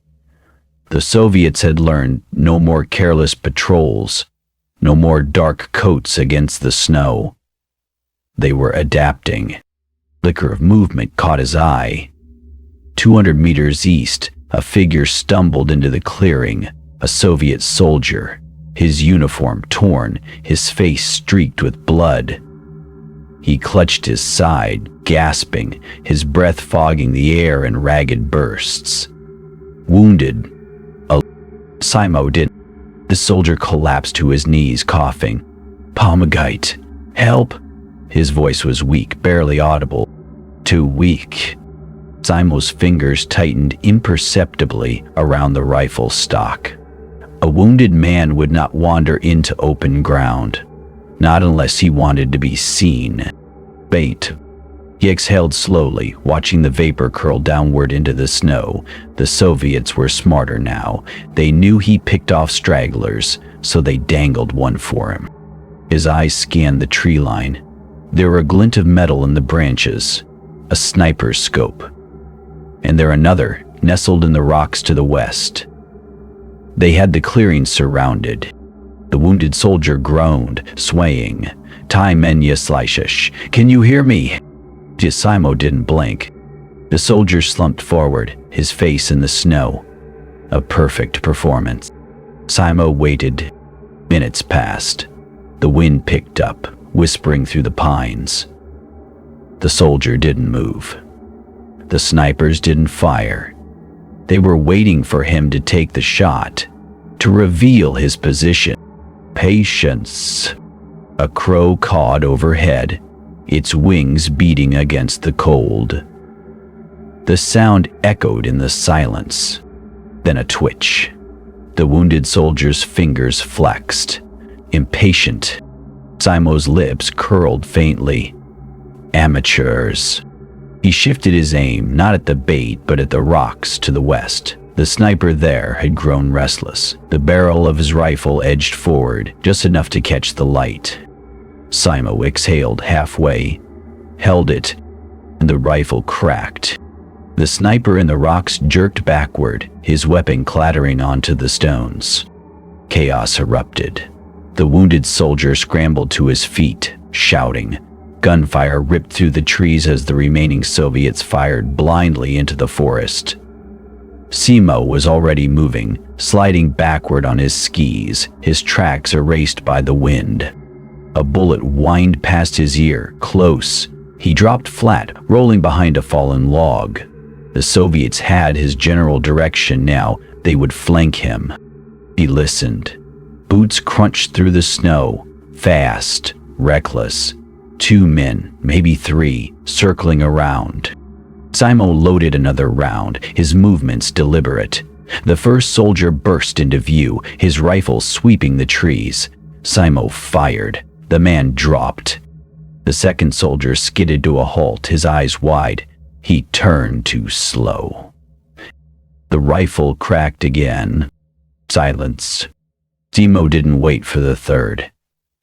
The Soviets had learned no more careless patrols, no more dark coats against the snow. They were adapting. Flicker of movement caught his eye. 200 meters east, a figure stumbled into the clearing, a Soviet soldier, his uniform torn, his face streaked with blood. He clutched his side, gasping, his breath fogging the air in ragged bursts. Wounded. Simo didn't. The soldier collapsed to his knees, coughing. "Pomegate, help!" His voice was weak, barely audible. Too weak. Simo's fingers tightened imperceptibly around the rifle stock. A wounded man would not wander into open ground, not unless he wanted to be seen. Bait. He exhaled slowly, watching the vapor curl downward into the snow. The Soviets were smarter now. They knew he picked off stragglers, so they dangled one for him. His eyes scanned the tree line. There were a glint of metal in the branches, a sniper's scope. And there another, nestled in the rocks to the west. They had the clearing surrounded. The wounded soldier groaned, swaying. "Time menya slishish. Can you hear me?" Simo didn't blink. The soldier slumped forward, his face in the snow. A perfect performance. Simo waited. Minutes passed. The wind picked up, whispering through the pines. The soldier didn't move. The snipers didn't fire. They were waiting for him to take the shot, to reveal his position. Patience. A crow cawed overhead, its wings beating against the cold. The sound echoed in the silence. Then a twitch. The wounded soldier's fingers flexed, impatient. Simo's lips curled faintly. Amateurs. He shifted his aim, not at the bait, but at the rocks to the west. The sniper there had grown restless. The barrel of his rifle edged forward, just enough to catch the light. Simo exhaled halfway, held it, and the rifle cracked. The sniper in the rocks jerked backward, his weapon clattering onto the stones. Chaos erupted. The wounded soldier scrambled to his feet, shouting. Gunfire ripped through the trees as the remaining Soviets fired blindly into the forest. Simo was already moving, sliding backward on his skis, his tracks erased by the wind. A bullet whined past his ear, close. He dropped flat, rolling behind a fallen log. The Soviets had his general direction now. They would flank him. He listened. Boots crunched through the snow, fast, reckless. 2 men, maybe 3, circling around. Simo loaded another round, his movements deliberate. The first soldier burst into view, his rifle sweeping the trees. Simo fired. The man dropped. The second soldier skidded to a halt, his eyes wide. He turned too slow. The rifle cracked again. Silence. Simo didn't wait for the third.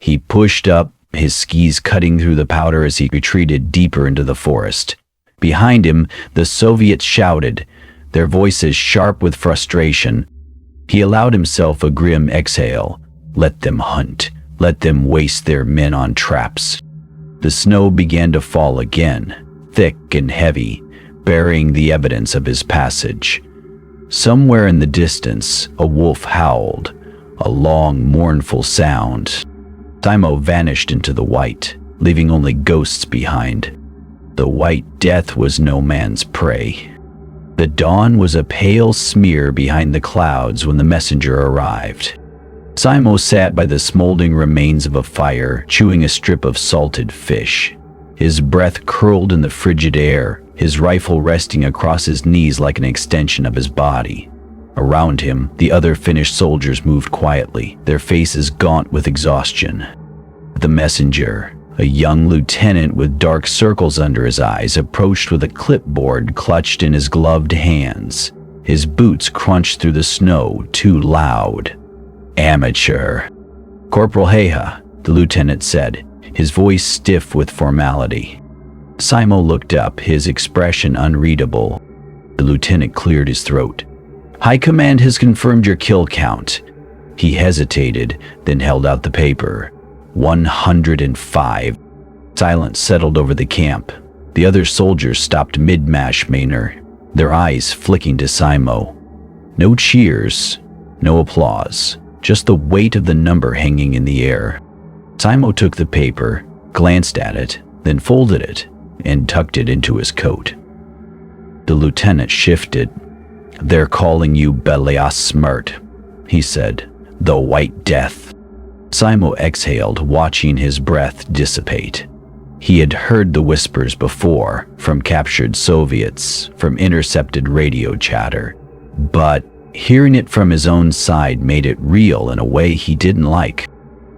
He pushed up, his skis cutting through the powder as he retreated deeper into the forest. Behind him, the Soviets shouted, their voices sharp with frustration. He allowed himself a grim exhale. Let them hunt. Let them waste their men on traps. The snow began to fall again, thick and heavy, burying the evidence of his passage. Somewhere in the distance, a wolf howled, a long, mournful sound. Simo vanished into the white, leaving only ghosts behind. The white death was no man's prey. The dawn was a pale smear behind the clouds when the messenger arrived. Simo sat by the smoldering remains of a fire, chewing a strip of salted fish. His breath curled in the frigid air, his rifle resting across his knees like an extension of his body. Around him, the other Finnish soldiers moved quietly, their faces gaunt with exhaustion. The messenger, a young lieutenant with dark circles under his eyes, approached with a clipboard clutched in his gloved hands. His boots crunched through the snow, too loud. Amateur. Corporal Häyhä, the lieutenant said, his voice stiff with formality. Simo looked up, his expression unreadable. The lieutenant cleared his throat. High Command has confirmed your kill count. He hesitated, then held out the paper. 105. Silence settled over the camp. The other soldiers stopped mid-mash manner, their eyes flicking to Simo. No cheers, no applause, just the weight of the number hanging in the air. Simo took the paper, glanced at it, then folded it, and tucked it into his coat. The lieutenant shifted. They're calling you deadliest, he said. The White Death. Simo exhaled, watching his breath dissipate. He had heard the whispers before, from captured Soviets, from intercepted radio chatter. But hearing it from his own side made it real in a way he didn't like.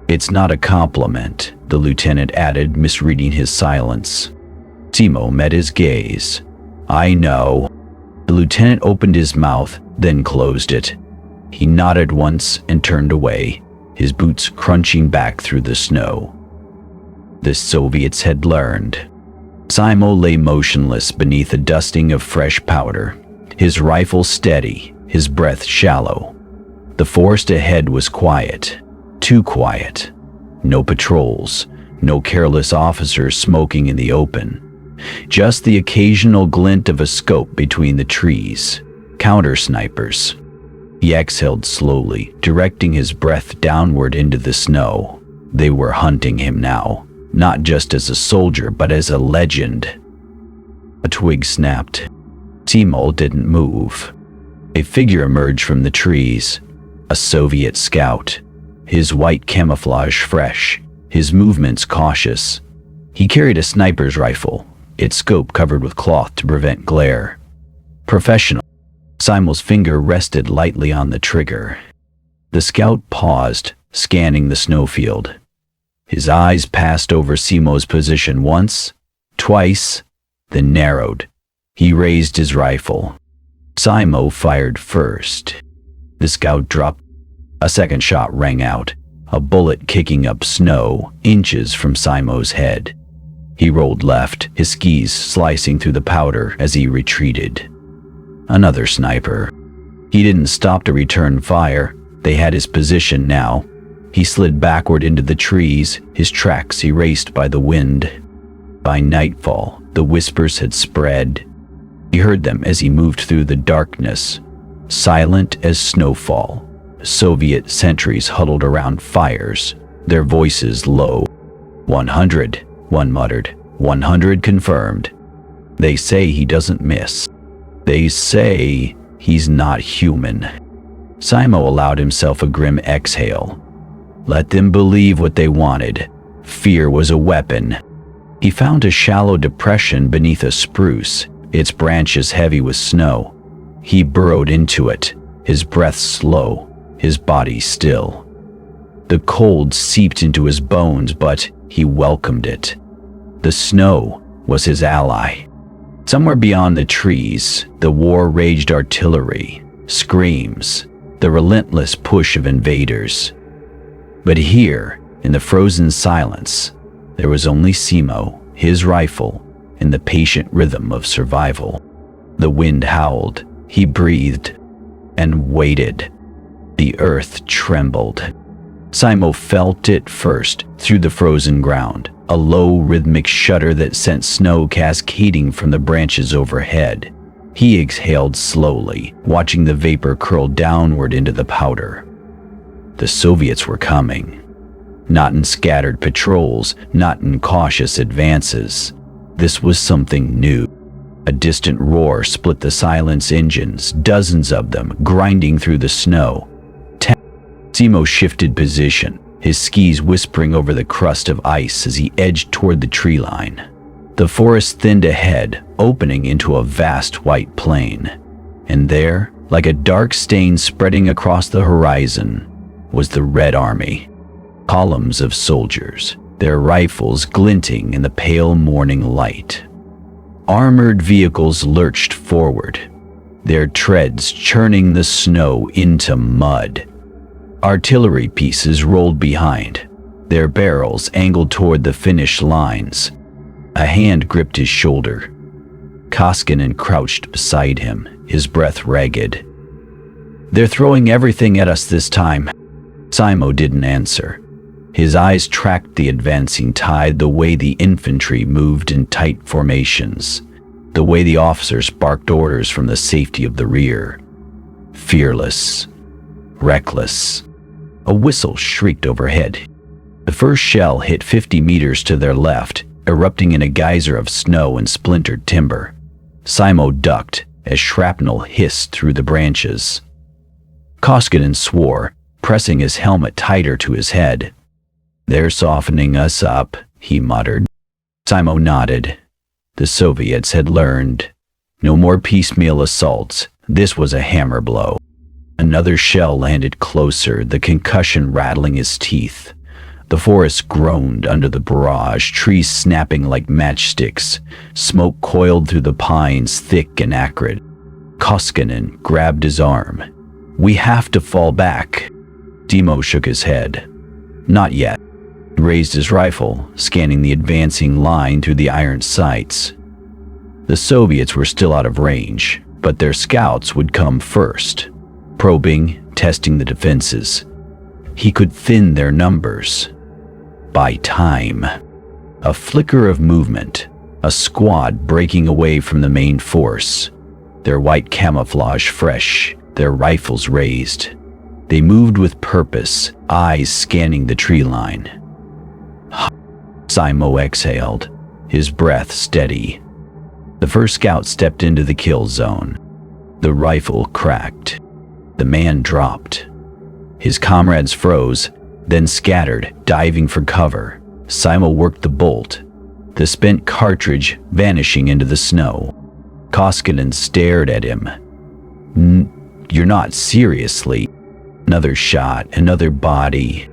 It's not a compliment, the lieutenant added, misreading his silence. Simo met his gaze. I know. The lieutenant opened his mouth, then closed it. He nodded once and turned away, his boots crunching back through the snow. The Soviets had learned. Simo lay motionless beneath a dusting of fresh powder, his rifle steady, his breath shallow. The forest ahead was quiet, too quiet. No patrols, no careless officers smoking in the open. Just the occasional glint of a scope between the trees. Counter snipers. He exhaled slowly, directing his breath downward into the snow. They were hunting him now, not just as a soldier, but as a legend. A twig snapped. Simo didn't move. A figure emerged from the trees, a Soviet scout, his white camouflage fresh, his movements cautious. He carried a sniper's rifle, its scope covered with cloth to prevent glare. Professional. Simo's finger rested lightly on the trigger. The scout paused, scanning the snowfield. His eyes passed over Simo's position once, twice, then narrowed. He raised his rifle. Simo fired first. The scout dropped. A second shot rang out, a bullet kicking up snow inches from Simo's head. He rolled left, his skis slicing through the powder as he retreated. Another sniper. He didn't stop to return fire. They had his position now. He slid backward into the trees, his tracks erased by the wind. By nightfall, the whispers had spread. He heard them as he moved through the darkness, silent as snowfall. Soviet sentries huddled around fires, their voices low. 100, one muttered. 100 confirmed. They say he doesn't miss. They say he's not human. Simo allowed himself a grim exhale. Let them believe what they wanted. Fear was a weapon. He found a shallow depression beneath a spruce, its branches heavy with snow. He burrowed into it, his breath slow, his body still. The cold seeped into his bones, but he welcomed it. The snow was his ally. Somewhere beyond the trees, the war-raged artillery, screams, the relentless push of invaders. But here, in the frozen silence, there was only Simo, his rifle, and the patient rhythm of survival. The wind howled, he breathed, and waited. The earth trembled. Simo felt it first, through the frozen ground, a low rhythmic shudder that sent snow cascading from the branches overhead. He exhaled slowly, watching the vapor curl downward into the powder. The Soviets were coming. Not in scattered patrols, not in cautious advances. This was something new. A distant roar split the silence engines, dozens of them, grinding through the snow. Simo shifted position, his skis whispering over the crust of ice as he edged toward the tree line. The forest thinned ahead, opening into a vast white plain. And there, like a dark stain spreading across the horizon, was the Red Army. Columns of soldiers, their rifles glinting in the pale morning light. Armored vehicles lurched forward, their treads churning the snow into mud. Artillery pieces rolled behind, their barrels angled toward the Finnish lines. A hand gripped his shoulder. Koskinen crouched beside him, his breath ragged. "They're throwing everything at us this time." Simo didn't answer. His eyes tracked the advancing tide, the way the infantry moved in tight formations, the way the officers barked orders from the safety of the rear. Fearless, reckless. A whistle shrieked overhead. The first shell hit 50 meters to their left, erupting in a geyser of snow and splintered timber. Simo ducked as shrapnel hissed through the branches. Koskinen swore, pressing his helmet tighter to his head. "They're softening us up," he muttered. Simo nodded. The Soviets had learned. No more piecemeal assaults. This was a hammer blow. Another shell landed closer, the concussion rattling his teeth. The forest groaned under the barrage, trees snapping like matchsticks. Smoke coiled through the pines, thick and acrid. Koskinen grabbed his arm. "We have to fall back." Simo shook his head. "Not yet." He raised his rifle, scanning the advancing line through the iron sights. The Soviets were still out of range, but their scouts would come first, probing, testing the defenses. He could thin their numbers. Buy time. A flicker of movement, a squad breaking away from the main force. Their white camouflage fresh, their rifles raised. They moved with purpose, eyes scanning the tree line. Simo exhaled, his breath steady. The first scout stepped into the kill zone. The rifle cracked. The man dropped. His comrades froze, then scattered, diving for cover. Simo worked the bolt, the spent cartridge vanishing into the snow. Koskinen stared at him. You're not seriously. Another shot, another body.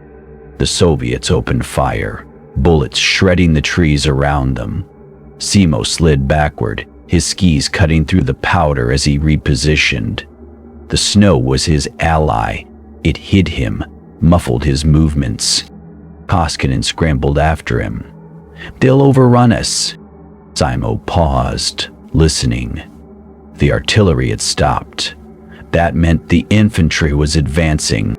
The Soviets opened fire, bullets shredding the trees around them. Simo slid backward, his skis cutting through the powder as he repositioned. The snow was his ally. It hid him, muffled his movements. Koskinen scrambled after him. They'll overrun us. Simo paused, listening. The artillery had stopped. That meant the infantry was advancing.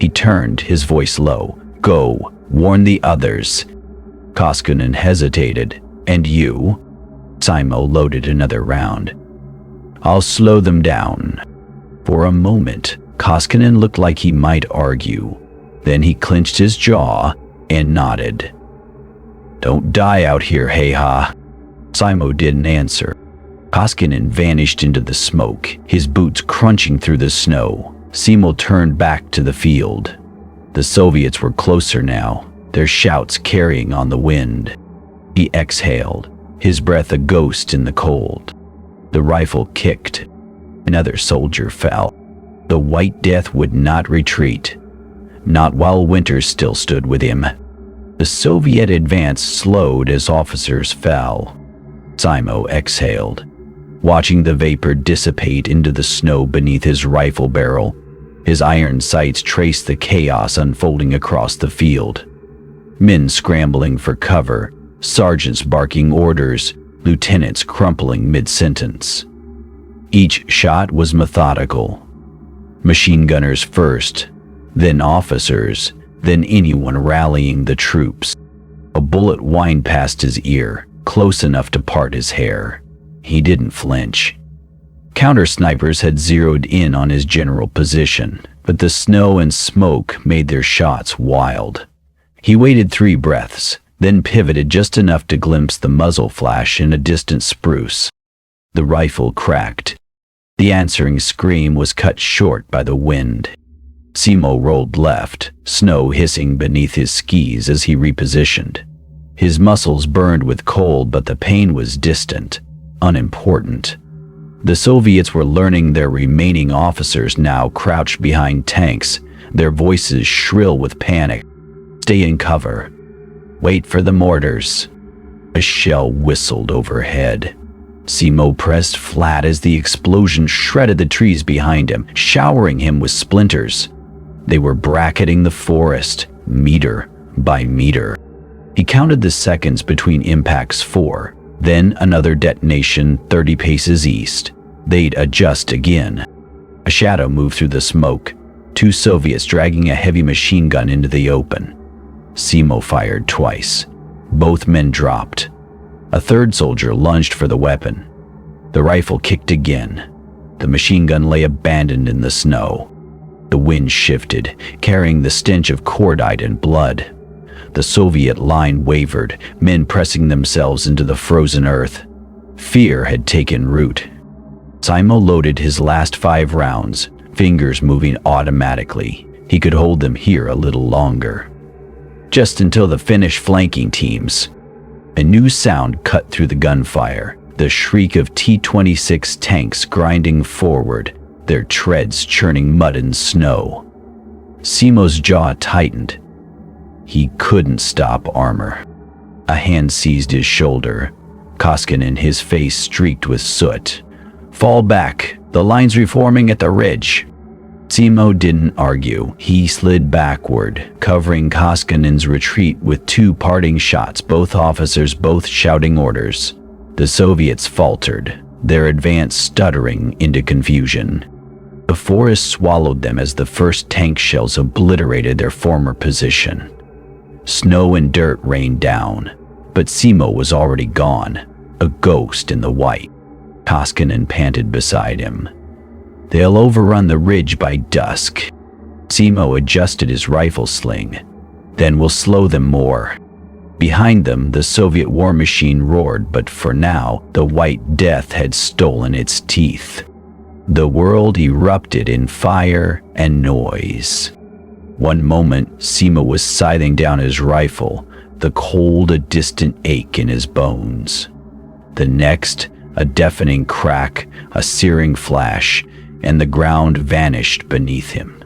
He turned, his voice low. Go, warn the others. Koskinen hesitated. And you? Simo loaded another round. I'll slow them down. For a moment, Koskinen looked like he might argue. Then he clenched his jaw and nodded. Don't die out here, Häyhä. Simo didn't answer. Koskinen vanished into the smoke, his boots crunching through the snow. Simo turned back to the field. The Soviets were closer now, their shouts carrying on the wind. He exhaled, his breath a ghost in the cold. The rifle kicked. Another soldier fell. The White Death would not retreat. Not while Winters still stood with him. The Soviet advance slowed as officers fell. Simo exhaled, watching the vapor dissipate into the snow beneath his rifle barrel. His iron sights traced the chaos unfolding across the field. Men scrambling for cover, sergeants barking orders, lieutenants crumpling mid-sentence. Each shot was methodical. Machine gunners first, then officers, then anyone rallying the troops. A bullet whined past his ear, close enough to part his hair. He didn't flinch. Counter-snipers had zeroed in on his general position, but the snow and smoke made their shots wild. He waited 3 breaths, then pivoted just enough to glimpse the muzzle flash in a distant spruce. The rifle cracked. The answering scream was cut short by the wind. Simo rolled left, snow hissing beneath his skis as he repositioned. His muscles burned with cold, but the pain was distant, unimportant. The Soviets were learning their remaining officers now crouched behind tanks, their voices shrill with panic. Stay in cover. Wait for the mortars. A shell whistled overhead. Simo pressed flat as the explosion shredded the trees behind him, showering him with splinters. They were bracketing the forest, meter by meter. He counted the seconds between impacts 4, then another detonation 30 paces east. They'd adjust again. A shadow moved through the smoke, 2 Soviets dragging a heavy machine gun into the open. Simo fired twice. Both men dropped. A third soldier lunged for the weapon. The rifle kicked again. The machine gun lay abandoned in the snow. The wind shifted, carrying the stench of cordite and blood. The Soviet line wavered, men pressing themselves into the frozen earth. Fear had taken root. Simo loaded his last 5 rounds, fingers moving automatically. He could hold them here a little longer. Just until the Finnish flanking teams. A new sound cut through the gunfire, the shriek of T-26 tanks grinding forward, their treads churning mud and snow. Simo's jaw tightened. He couldn't stop armor. A hand seized his shoulder. Koskinen, his face streaked with soot. Fall back. The line's reforming at the ridge. Simo didn't argue. He slid backward, covering Koskinen's retreat with 2 parting shots, both officers both shouting orders. The Soviets faltered, their advance stuttering into confusion. The forest swallowed them as the first tank shells obliterated their former position. Snow and dirt rained down, but Simo was already gone, a ghost in the white. Koskinen panted beside him. They'll overrun the ridge by dusk. Simo adjusted his rifle sling. Then we'll slow them more. Behind them, the Soviet war machine roared, but for now, the White Death had stolen its teeth. The world erupted in fire and noise. One moment, Simo was scything down his rifle, the cold a distant ache in his bones. The next, a deafening crack, a searing flash, and the ground vanished beneath him.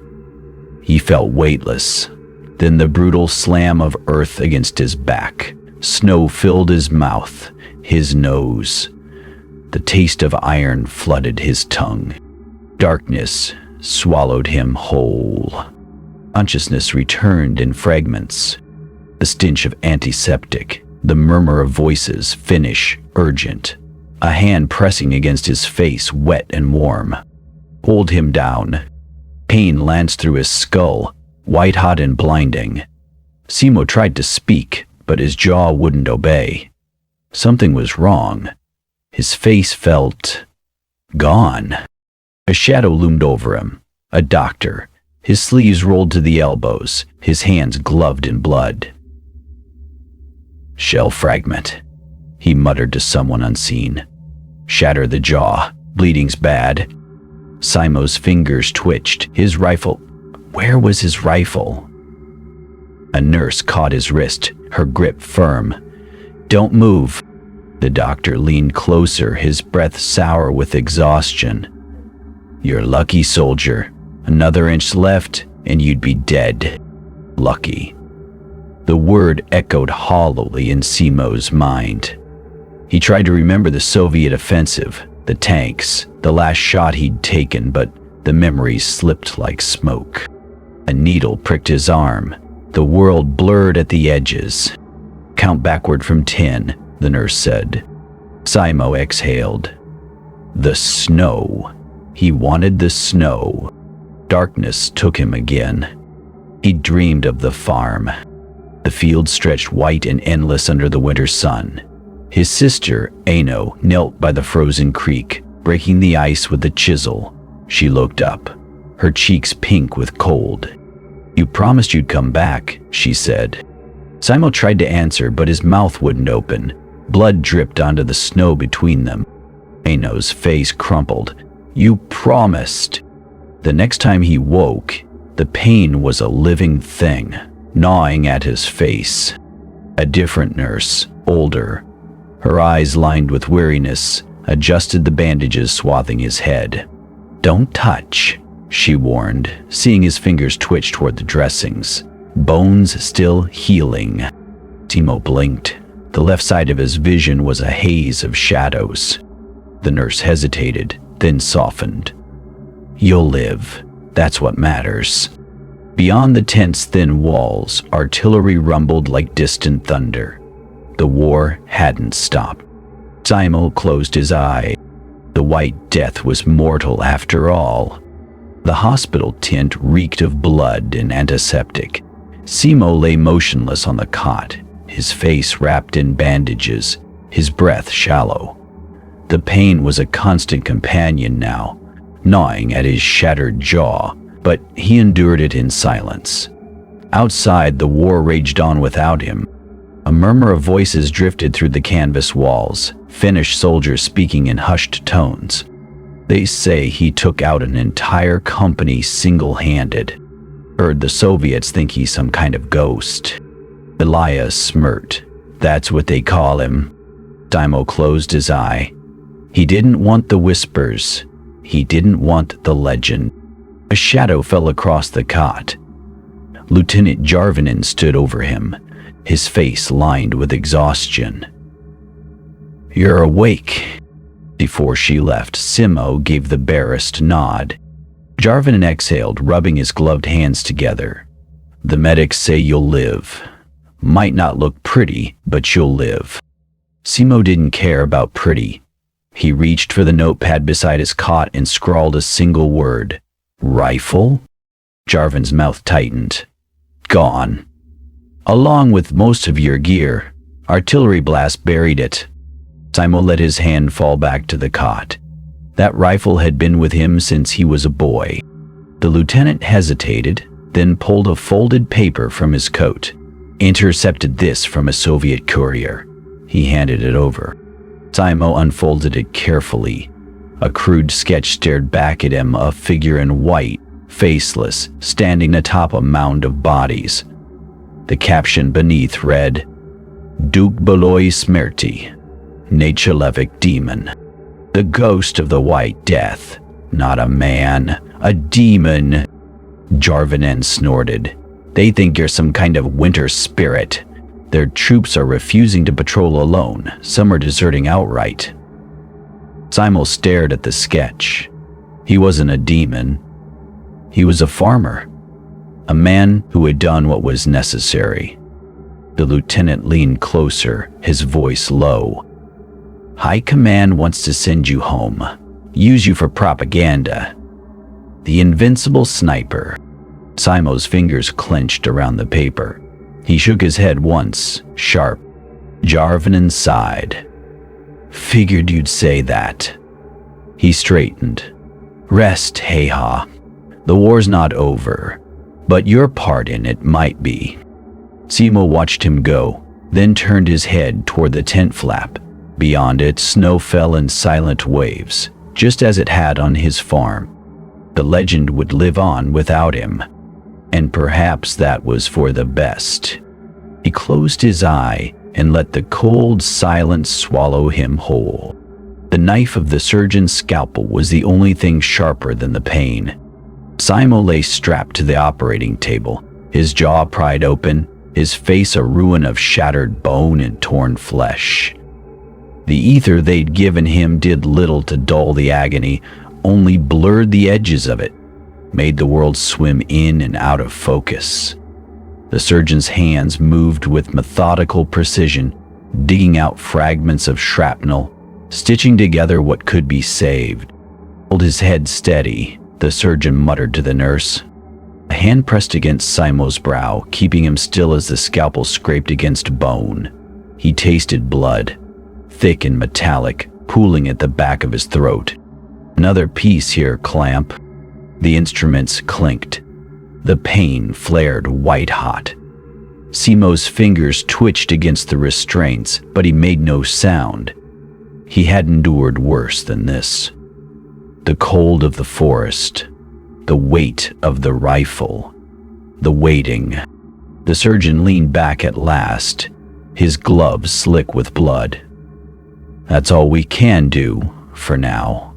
He felt weightless. Then the brutal slam of earth against his back. Snow filled his mouth, his nose. The taste of iron flooded his tongue. Darkness swallowed him whole. Consciousness returned in fragments. The stench of antiseptic, the murmur of voices, Finnish, urgent. A hand pressing against his face, wet and warm. Pulled him down. Pain lanced through his skull, white-hot and blinding. Simo tried to speak, but his jaw wouldn't obey. Something was wrong. His face felt gone. A shadow loomed over him, a doctor, his sleeves rolled to the elbows, his hands gloved in blood. "Shell fragment," he muttered to someone unseen. "Shatter the jaw. Bleeding's bad." Simo's fingers twitched. His rifle. Where was his rifle? A nurse caught his wrist, her grip firm. "Don't move." The doctor leaned closer, his breath sour with exhaustion. "You're lucky, soldier. Another inch left, and you'd be dead. Lucky." The word echoed hollowly in Simo's mind. He tried to remember the Soviet offensive, the tanks, the last shot he'd taken, but the memories slipped like smoke. A needle pricked his arm. The world blurred at the edges. "Count backward from 10, the nurse said. Simo exhaled. The snow. He wanted the snow. Darkness took him again. He dreamed of the farm. The field stretched white and endless under the winter sun. His sister, Aino, knelt by the frozen creek, breaking the ice with a chisel. She looked up, her cheeks pink with cold. "You promised you'd come back," she said. Simo tried to answer, but his mouth wouldn't open. Blood dripped onto the snow between them. Aino's face crumpled. "You promised." The next time he woke, the pain was a living thing, gnawing at his face. A different nurse, older, her eyes lined with weariness, adjusted the bandages swathing his head. "Don't touch," she warned, seeing his fingers twitch toward the dressings. Bones still healing. Simo blinked. The left side of his vision was a haze of shadows. The nurse hesitated, then softened. "You'll live. That's what matters." Beyond the tent's thin walls, artillery rumbled like distant thunder. The war hadn't stopped. Simo closed his eye. The white death was mortal after all. The hospital tent reeked of blood and antiseptic. Simo lay motionless on the cot, his face wrapped in bandages, his breath shallow. The pain was a constant companion now, gnawing at his shattered jaw, but he endured it in silence. Outside, the war raged on without him. A murmur of voices drifted through the canvas walls, Finnish soldiers speaking in hushed tones. They say he took out an entire company single-handed. Heard the Soviets think he's some kind of ghost. Elias smirked. "That's what they call him." Simo closed his eye. He didn't want the whispers. He didn't want the legend. A shadow fell across the cot. Lieutenant Jarvinen stood over him, his face lined with exhaustion. "You're awake." Before she left, Simo gave the barest nod. Jarvinen exhaled, rubbing his gloved hands together. "The medics say you'll live. Might not look pretty, but you'll live." Simo didn't care about pretty. He reached for the notepad beside his cot and scrawled a single word. "Rifle?" Jarvin's mouth tightened. "Gone. Along with most of your gear. Artillery blast buried it." Simo let his hand fall back to the cot. That rifle had been with him since he was a boy. The lieutenant hesitated, then pulled a folded paper from his coat. "Intercepted this from a Soviet courier." He handed it over. Simo unfolded it carefully. A crude sketch stared back at him, a figure in white, faceless, standing atop a mound of bodies. The caption beneath read, Duke Beloy Smerty, Nachalevik Demon. The ghost of the White Death. Not a man, a demon. Jarvinen snorted. They think you're some kind of winter spirit. Their troops are refusing to patrol alone. Some are deserting outright. Simo stared at the sketch. He wasn't a demon. He was a farmer. A man who had done what was necessary. The lieutenant leaned closer, his voice low. High Command wants to send you home. Use you for propaganda. The invincible sniper. Simo's fingers clenched around the paper. He shook his head once, sharp. Jarvinen sighed. Figured you'd say that. He straightened. Rest, Häyhä. The war's not over, but your part in it might be. Simo watched him go, then turned his head toward the tent flap. Beyond it, snow fell in silent waves, just as it had on his farm. The legend would live on without him, and perhaps that was for the best. He closed his eye and let the cold silence swallow him whole. The knife of the surgeon's scalpel was the only thing sharper than the pain. Simo lay strapped to the operating table, his jaw pried open, his face a ruin of shattered bone and torn flesh. The ether they'd given him did little to dull the agony, only blurred the edges of it, made the world swim in and out of focus. The surgeon's hands moved with methodical precision, digging out fragments of shrapnel, stitching together what could be saved. Held his head steady, the surgeon muttered to the nurse. A hand pressed against Simo's brow, keeping him still as the scalpel scraped against bone. He tasted blood, thick and metallic, pooling at the back of his throat. Another piece here, clamp. The instruments clinked. The pain flared white-hot. Simo's fingers twitched against the restraints, but he made no sound. He had endured worse than this. The cold of the forest, the weight of the rifle, the waiting. The surgeon leaned back at last, his gloves slick with blood. That's all we can do, for now.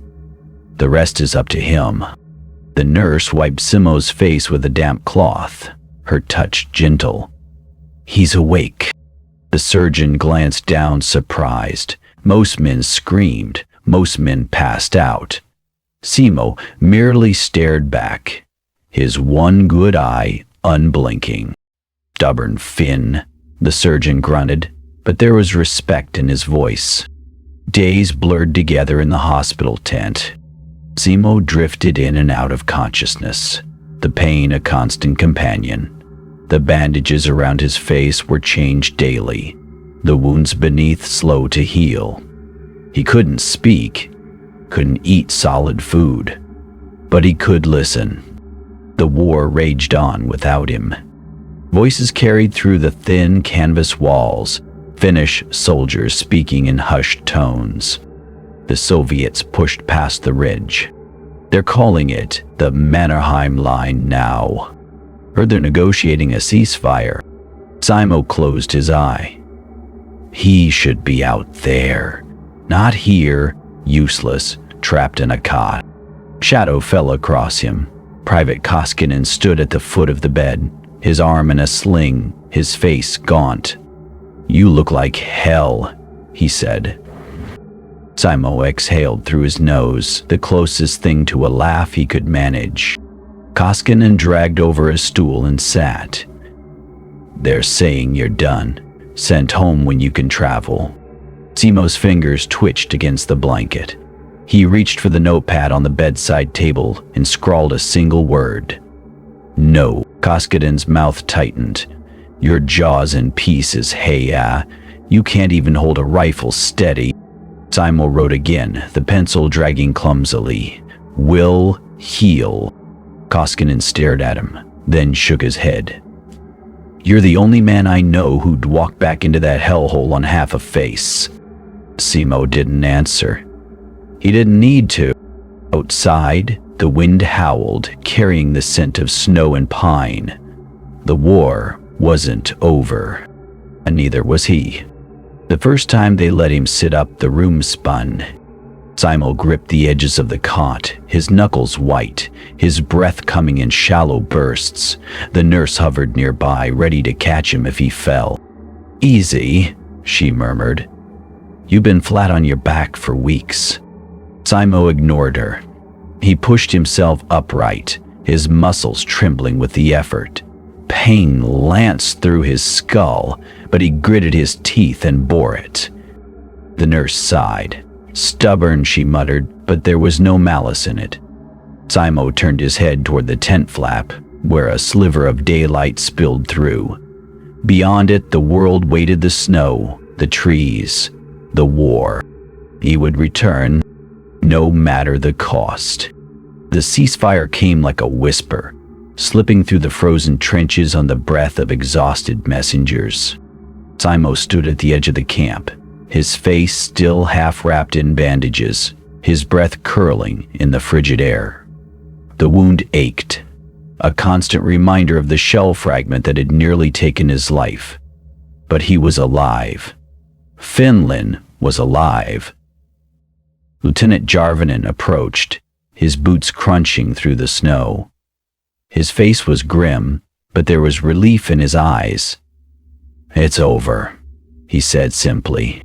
The rest is up to him. The nurse wiped Simo's face with a damp cloth, her touch gentle. He's awake. The surgeon glanced down, surprised. Most men screamed, most men passed out. Simo merely stared back, his one good eye unblinking. Stubborn Finn, the surgeon grunted, but there was respect in his voice. Days blurred together in the hospital tent. Simo drifted in and out of consciousness, the pain a constant companion. The bandages around his face were changed daily, the wounds beneath slow to heal. He couldn't speak, couldn't eat solid food, but he could listen. The war raged on without him. Voices carried through the thin canvas walls, Finnish soldiers speaking in hushed tones. The Soviets pushed past the ridge. They're calling it the Mannerheim Line now. Heard they're negotiating a ceasefire. Simo closed his eye. He should be out there, not here, useless, trapped in a cot. Shadow fell across him. Private Koskinen stood at the foot of the bed, his arm in a sling, his face gaunt. You look like hell, he said. Simo exhaled through his nose, the closest thing to a laugh he could manage. Koskinen dragged over a stool and sat. They're saying you're done, sent home when you can travel. Simo's fingers twitched against the blanket. He reached for the notepad on the bedside table and scrawled a single word. No. Koskinen's mouth tightened. Your jaw's in pieces, Häyhä. You can't even hold a rifle steady. Simo wrote again, the pencil dragging clumsily. Will heal. Koskinen stared at him, then shook his head. You're the only man I know who'd walk back into that hellhole on half a face. Simo didn't answer. He didn't need to. Outside, the wind howled, carrying the scent of snow and pine. The war wasn't over, and neither was he. The first time they let him sit up, the room spun. Simo gripped the edges of the cot, his knuckles white, his breath coming in shallow bursts. The nurse hovered nearby, ready to catch him if he fell. "Easy," she murmured. "You've been flat on your back for weeks." Simo ignored her. He pushed himself upright, his muscles trembling with the effort. Pain lanced through his skull, but he gritted his teeth and bore it. The nurse sighed. "Stubborn," she muttered, but there was no malice in it. Simo turned his head toward the tent flap, where a sliver of daylight spilled through. Beyond it, the world waited, the snow, the trees, the war. He would return, no matter the cost. The ceasefire came like a whisper, slipping through the frozen trenches on the breath of exhausted messengers. Simo stood at the edge of the camp, his face still half wrapped in bandages, his breath curling in the frigid air. The wound ached, a constant reminder of the shell fragment that had nearly taken his life. But he was alive. Finland was alive. Lieutenant Jarvinen approached, his boots crunching through the snow. His face was grim, but there was relief in his eyes. "It's over," he said simply.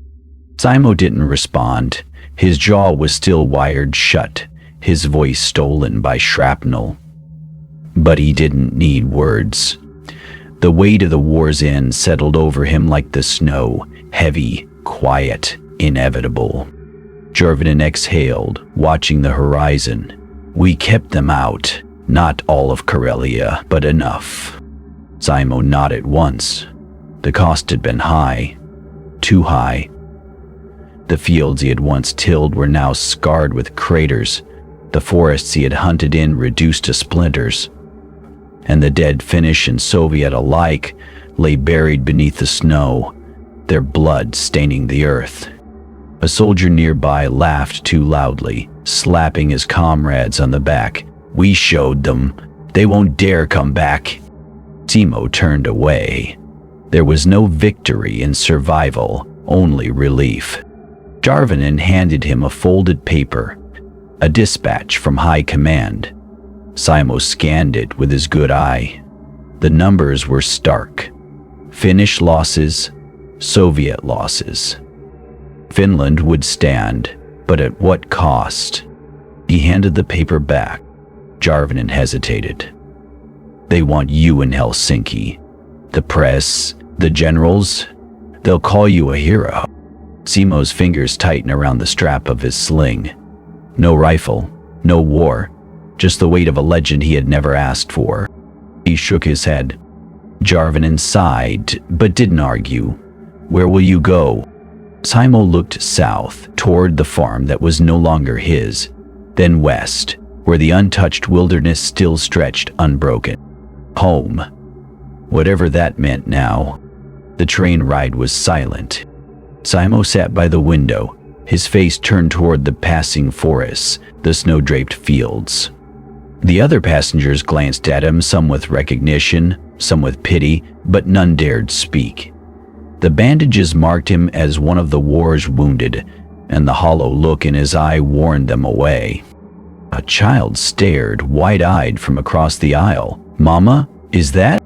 Simo didn't respond. His jaw was still wired shut, his voice stolen by shrapnel. But he didn't need words. The weight of the war's end settled over him like the snow, heavy, quiet, inevitable. Jarvinen exhaled, watching the horizon. "We kept them out. Not all of Karelia, but enough." Simo nodded once. The cost had been high. Too high. The fields he had once tilled were now scarred with craters, the forests he had hunted in reduced to splinters. And the dead Finnish and Soviet alike lay buried beneath the snow, their blood staining the earth. A soldier nearby laughed too loudly, slapping his comrades on the back. "We showed them. They won't dare come back." Simo turned away. There was no victory in survival, only relief. Jarvinen handed him a folded paper, a dispatch from high command. Simo scanned it with his good eye. The numbers were stark. Finnish losses, Soviet losses. Finland would stand, but at what cost? He handed the paper back. Jarvinen hesitated. "They want you in Helsinki. The press, the generals, they'll call you a hero." Simo's fingers tightened around the strap of his sling. No rifle, no war, just the weight of a legend he had never asked for. He shook his head. Jarvinen sighed, but didn't argue. "Where will you go?" Simo looked south, toward the farm that was no longer his, then west, where the untouched wilderness still stretched unbroken. Home. Whatever that meant now. The train ride was silent. Simo sat by the window, his face turned toward the passing forests, the snow-draped fields. The other passengers glanced at him, some with recognition, some with pity, but none dared speak. The bandages marked him as one of the war's wounded, and the hollow look in his eye warned them away. A child stared, wide-eyed, from across the aisle. "Mama, is that?"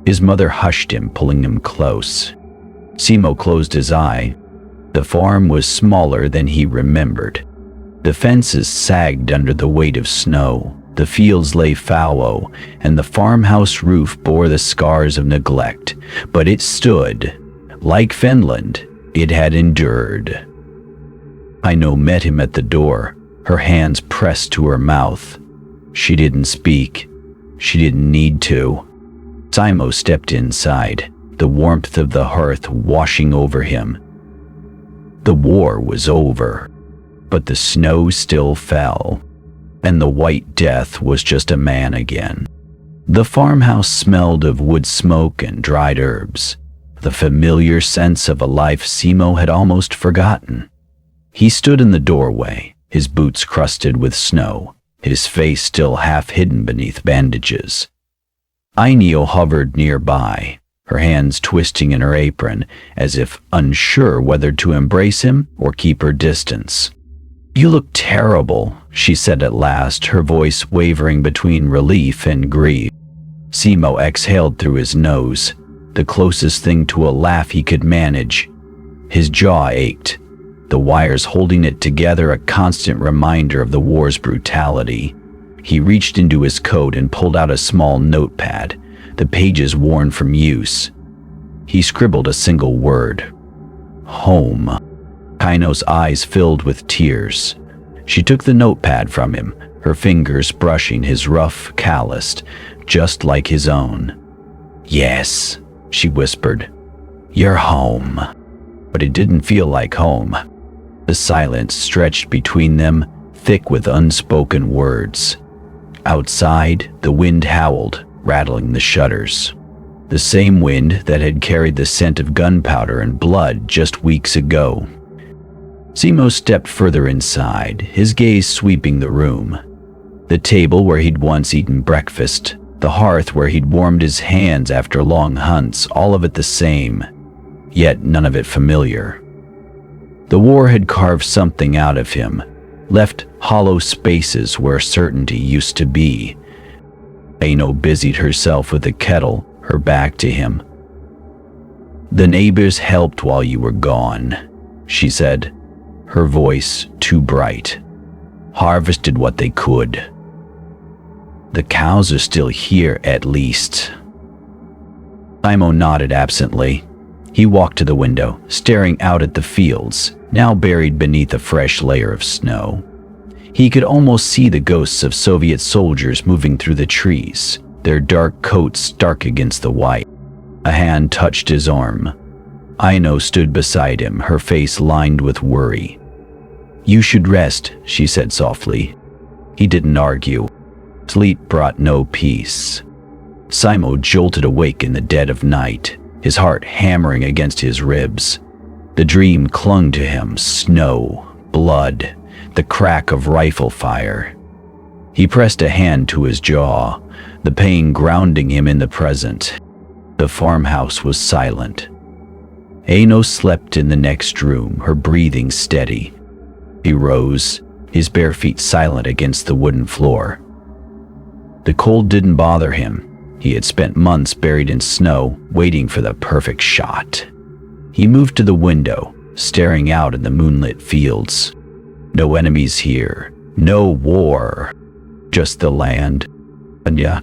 His mother hushed him, pulling him close. Simo closed his eye. The farm was smaller than he remembered. The fences sagged under the weight of snow. The fields lay fallow, and the farmhouse roof bore the scars of neglect. But it stood. Like Finland, it had endured. Aino met him at the door, her hands pressed to her mouth. She didn't speak. She didn't need to. Simo stepped inside, the warmth of the hearth washing over him. The war was over, but the snow still fell, and the White Death was just a man again. The farmhouse smelled of wood smoke and dried herbs, the familiar sense of a life Simo had almost forgotten. He stood in the doorway, his boots crusted with snow, his face still half hidden beneath bandages. Aineo hovered nearby, her hands twisting in her apron, as if unsure whether to embrace him or keep her distance. "You look terrible," she said at last, her voice wavering between relief and grief. Simo exhaled through his nose, the closest thing to a laugh he could manage. His jaw ached, the wires holding it together a constant reminder of the war's brutality. He reached into his coat and pulled out a small notepad, the pages worn from use. He scribbled a single word: home. Kaino's eyes filled with tears. She took the notepad from him, her fingers brushing his rough, calloused, just like his own. "Yes," she whispered, "you're home." But it didn't feel like home. The silence stretched between them, thick with unspoken words. Outside, the wind howled, rattling the shutters. The same wind that had carried the scent of gunpowder and blood just weeks ago. Simo stepped further inside, his gaze sweeping the room. The table where he'd once eaten breakfast, the hearth where he'd warmed his hands after long hunts, all of it the same, yet none of it familiar. The war had carved something out of him, left hollow spaces where certainty used to be. Aino busied herself with the kettle, her back to him. "The neighbors helped while you were gone," she said, her voice too bright. "Harvested what they could. The cows are still here, at least." Simo nodded absently. He walked to the window, staring out at the fields, now buried beneath a fresh layer of snow. He could almost see the ghosts of Soviet soldiers moving through the trees, their dark coats dark against the white. A hand touched his arm. Aino stood beside him, her face lined with worry. "You should rest," she said softly. He didn't argue. Sleep brought no peace. Simo jolted awake in the dead of night, his heart hammering against his ribs. The dream clung to him: snow, blood, the crack of rifle fire. He pressed a hand to his jaw, the pain grounding him in the present. The farmhouse was silent. Aino slept in the next room, her breathing steady. He rose, his bare feet silent against the wooden floor. The cold didn't bother him. He had spent months buried in snow, waiting for the perfect shot. He moved to the window, staring out at the moonlit fields. No enemies here, no war, just the land. And yeah,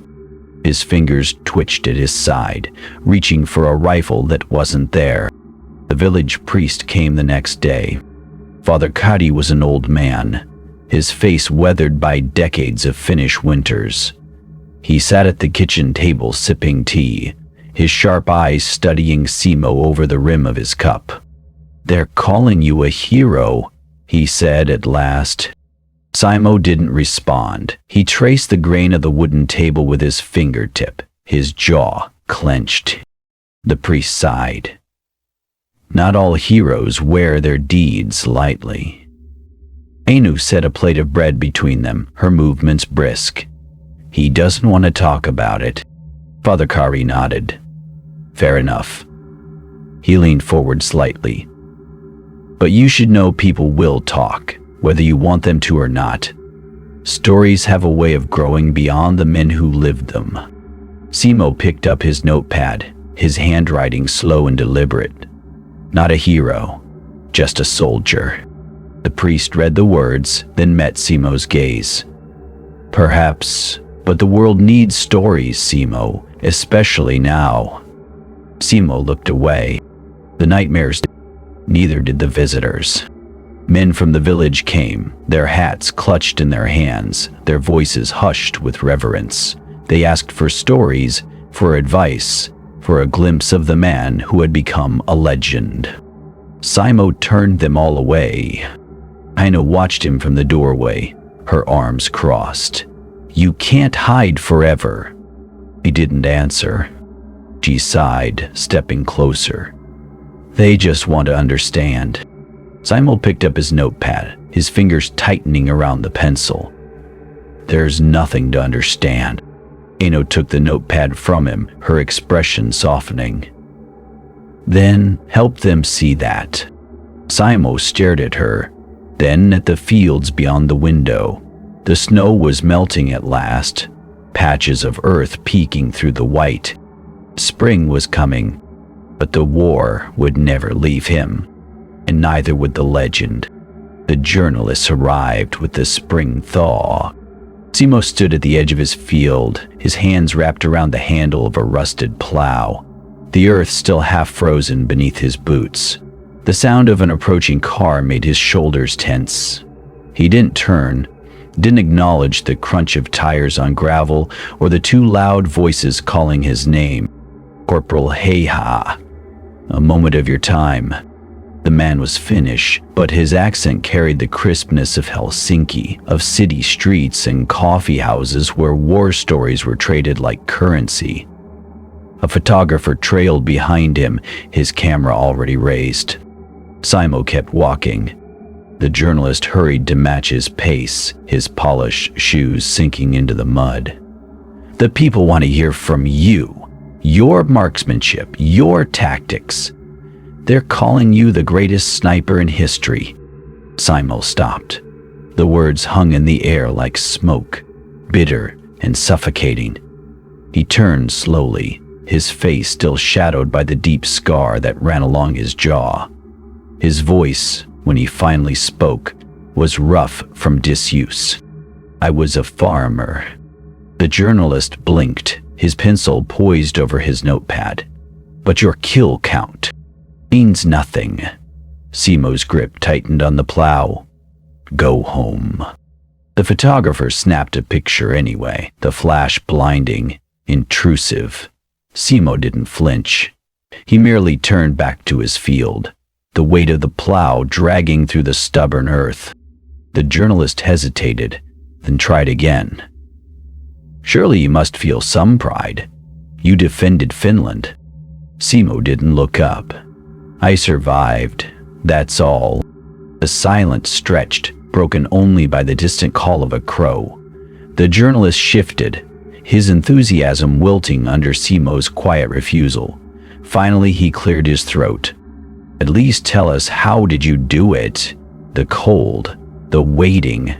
his fingers twitched at his side, reaching for a rifle that wasn't there. The village priest came the next day. Father Kari was an old man, his face weathered by decades of Finnish winters. He sat at the kitchen table sipping tea, his sharp eyes studying Simo over the rim of his cup. "They're calling you a hero," he said at last. Simo didn't respond. He traced the grain of the wooden table with his fingertip, his jaw clenched. The priest sighed. "Not all heroes wear their deeds lightly." Aino set a plate of bread between them, her movements brisk. "He doesn't want to talk about it." Father Kari nodded. "Fair enough." He leaned forward slightly. "But you should know people will talk, whether you want them to or not. Stories have a way of growing beyond the men who lived them." Simo picked up his notepad, his handwriting slow and deliberate. "Not a hero, just a soldier." The priest read the words, then met Simo's gaze. "Perhaps, but the world needs stories, Simo, especially now." Simo looked away. The nightmares, neither did the visitors. Men from the village came, their hats clutched in their hands, their voices hushed with reverence. They asked for stories, for advice, for a glimpse of the man who had become a legend. Simo turned them all away. Aino watched him from the doorway, her arms crossed. "You can't hide forever." He didn't answer. She sighed, stepping closer. "They just want to understand." Simo picked up his notepad, his fingers tightening around the pencil. There's nothing to understand. Eno took the notepad from him, her expression softening. Then help them see that. Simo stared at her, then at the fields beyond the window. The snow was melting at last, patches of earth peeking through the white. Spring was coming, but the war would never leave him, and neither would the legend. The journalists arrived with the spring thaw. Simo stood at the edge of his field, his hands wrapped around the handle of a rusted plow, the earth still half frozen beneath his boots. The sound of an approaching car made his shoulders tense. He didn't turn, didn't acknowledge the crunch of tires on gravel or the two loud voices calling his name. Corporal Häyhä. A moment of your time. The man was Finnish, but his accent carried the crispness of Helsinki, of city streets and coffee houses where war stories were traded like currency. A photographer trailed behind him, his camera already raised. Simo kept walking. The journalist hurried to match his pace, his polished shoes sinking into the mud. The people want to hear from you. Your marksmanship, your tactics. They're calling you the greatest sniper in history. Simo stopped. The words hung in the air like smoke, bitter and suffocating. He turned slowly, his face still shadowed by the deep scar that ran along his jaw. His voice, when he finally spoke, was rough from disuse. I was a farmer. The journalist blinked, his pencil poised over his notepad. But your kill count means nothing. Simo's grip tightened on the plow. Go home. The photographer snapped a picture anyway, the flash blinding, intrusive. Simo didn't flinch. He merely turned back to his field, the weight of the plow dragging through the stubborn earth. The journalist hesitated, then tried again. Surely you must feel some pride. You defended Finland. Simo didn't look up. I survived, that's all. The silence stretched, broken only by the distant call of a crow. The journalist shifted, his enthusiasm wilting under Simo's quiet refusal. Finally, he cleared his throat. At least tell us, how did you do it? The cold, the waiting.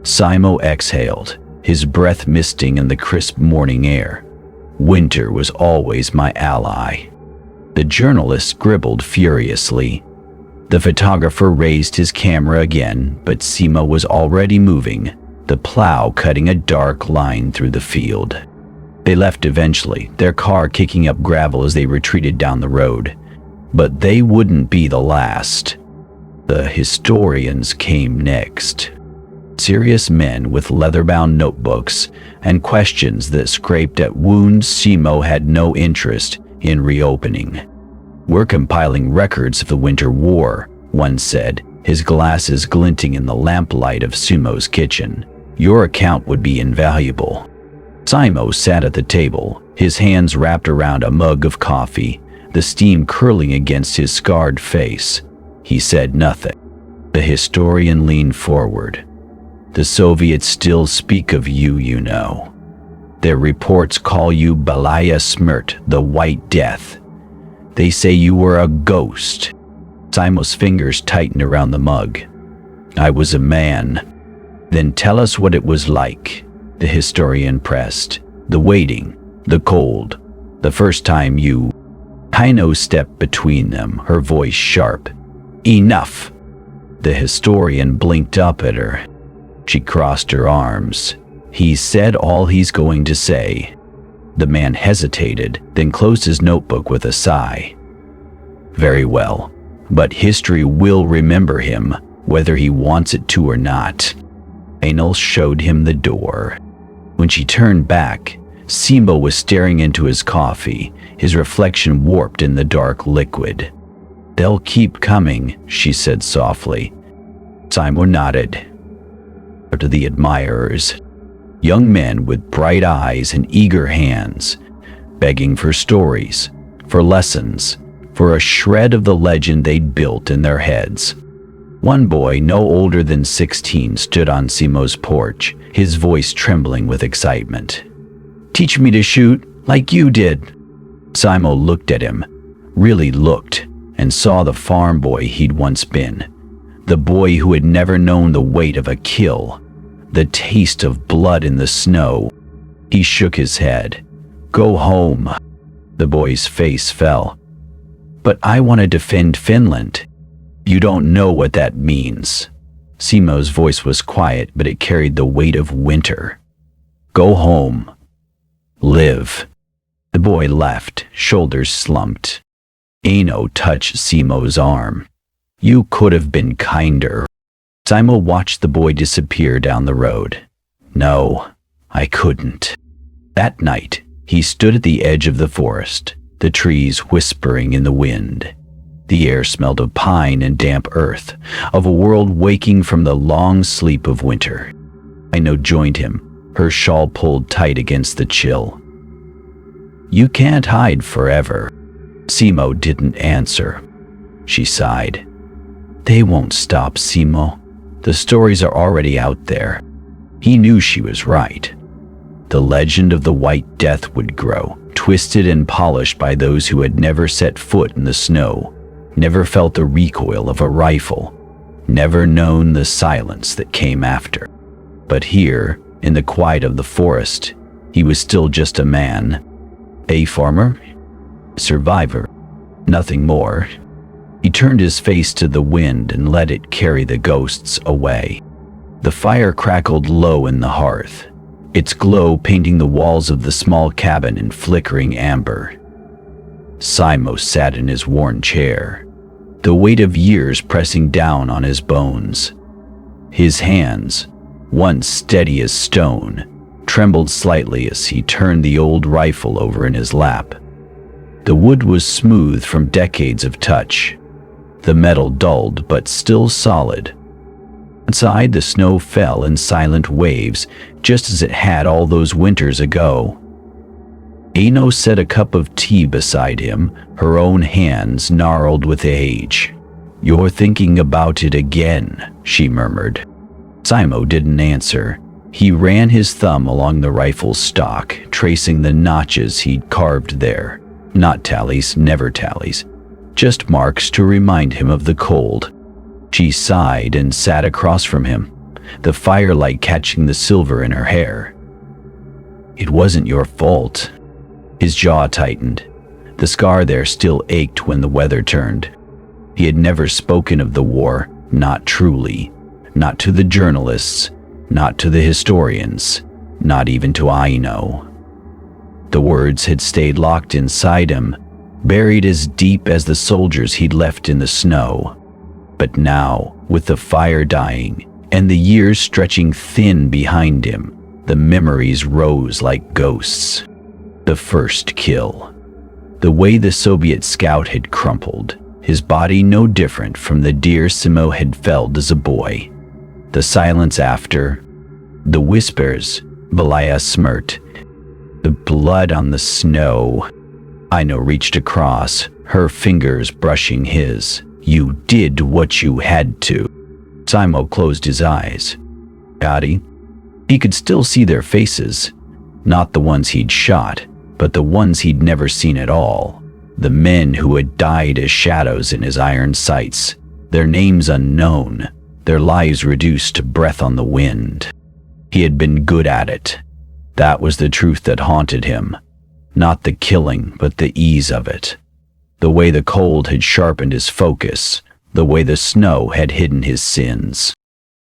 Simo exhaled, his breath misting in the crisp morning air. Winter was always my ally. The journalist scribbled furiously. The photographer raised his camera again, but Simo was already moving, the plow cutting a dark line through the field. They left eventually, their car kicking up gravel as they retreated down the road. But they wouldn't be the last. The historians came next. Serious men with leather-bound notebooks and questions that scraped at wounds Simo had no interest in reopening. We're compiling records of the Winter War, one said, his glasses glinting in the lamplight of Simo's kitchen. Your account would be invaluable. Simo sat at the table, his hands wrapped around a mug of coffee, the steam curling against his scarred face. He said nothing. The historian leaned forward. The Soviets still speak of you, you know. Their reports call you Belaya Smrt, the White Death. They say you were a ghost. Simo's fingers tightened around the mug. I was a man. Then tell us what it was like, the historian pressed. The waiting, the cold, the first time you... Haino stepped between them, her voice sharp. Enough! The historian blinked up at her. She crossed her arms. He said all he's going to say. The man hesitated, then closed his notebook with a sigh. Very well, but history will remember him, whether he wants it to or not. Anil showed him the door. When she turned back, Simo was staring into his coffee, his reflection warped in the dark liquid. They'll keep coming, she said softly. Simo nodded. To the admirers, young men with bright eyes and eager hands, begging for stories, for lessons, for a shred of the legend they'd built in their heads. One boy, no older than 16, stood on Simo's porch, his voice trembling with excitement. "Teach me to shoot like you did." Simo looked at him, really looked, and saw the farm boy he'd once been. The boy who had never known the weight of a kill, the taste of blood in the snow. He shook his head. "Go home." The boy's face fell. "But I want to defend Finland." "You don't know what that means." Simo's voice was quiet, but it carried the weight of winter. "Go home. Live." The boy left, shoulders slumped. Aino touched Simo's arm. "You could have been kinder." Simo watched the boy disappear down the road. "No, I couldn't." That night, he stood at the edge of the forest, the trees whispering in the wind. The air smelled of pine and damp earth, of a world waking from the long sleep of winter. Aino joined him, her shawl pulled tight against the chill. "You can't hide forever." Simo didn't answer. She sighed. "They won't stop, Simo. The stories are already out there." He knew she was right. The legend of the White Death would grow, twisted and polished by those who had never set foot in the snow, never felt the recoil of a rifle, never known the silence that came after. But here, in the quiet of the forest, he was still just a man. A farmer? Survivor. Nothing more. He turned his face to the wind and let it carry the ghosts away. The fire crackled low in the hearth, its glow painting the walls of the small cabin in flickering amber. Simo sat in his worn chair, the weight of years pressing down on his bones. His hands, once steady as stone, trembled slightly as he turned the old rifle over in his lap. The wood was smooth from decades of touch, the metal dulled but still solid. Inside, the snow fell in silent waves, just as it had all those winters ago. Aino set a cup of tea beside him, her own hands gnarled with age. "You're thinking about it again," she murmured. Simo didn't answer. He ran his thumb along the rifle's stock, tracing the notches he'd carved there. Not tallies, never tallies. Just marks to remind him of the cold. She sighed and sat across from him, the firelight catching the silver in her hair. "It wasn't your fault." His jaw tightened. The scar there still ached when the weather turned. He had never spoken of the war, not truly, not to the journalists, not to the historians, not even to Aino. The words had stayed locked inside him, buried as deep as the soldiers he'd left in the snow. But now, with the fire dying and the years stretching thin behind him, the memories rose like ghosts. The first kill. The way the Soviet scout had crumpled, his body no different from the deer Simo had felled as a boy. The silence after, the whispers, Belaya smirt, the blood on the snow. Aino reached across, her fingers brushing his. "You did what you had to." Simo closed his eyes. Gotti. He could still see their faces, not the ones he'd shot, but the ones he'd never seen at all. The men who had died as shadows in his iron sights, their names unknown, their lives reduced to breath on the wind. He had been good at it. That was the truth that haunted him. Not the killing, but the ease of it. The way the cold had sharpened his focus, the way the snow had hidden his sins.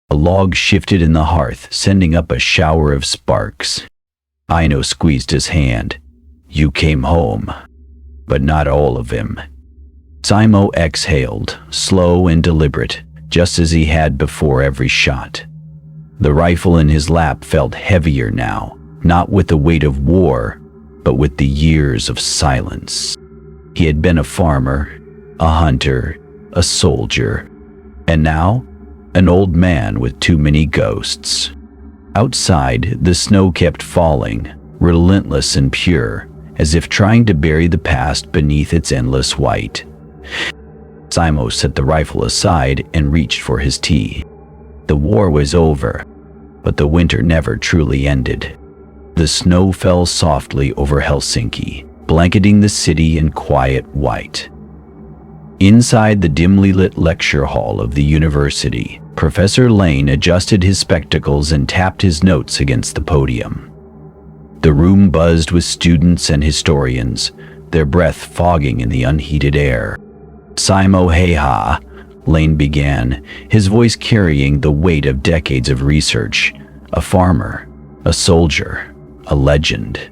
A log shifted in the hearth, sending up a shower of sparks. Aino squeezed his hand. "You came home." But not all of him. Simo exhaled, slow and deliberate, just as he had before every shot. The rifle in his lap felt heavier now, not with the weight of war, but with the years of silence. He had been a farmer, a hunter, a soldier, and now, an old man with too many ghosts. Outside, the snow kept falling, relentless and pure, as if trying to bury the past beneath its endless white. Simo set the rifle aside and reached for his tea. The war was over, but the winter never truly ended. The snow fell softly over Helsinki, blanketing the city in quiet white. Inside the dimly lit lecture hall of the university, Professor Lane adjusted his spectacles and tapped his notes against the podium. The room buzzed with students and historians, their breath fogging in the unheated air. Simo Häyhä, Lane began, his voice carrying the weight of decades of research. A farmer, a soldier, a legend.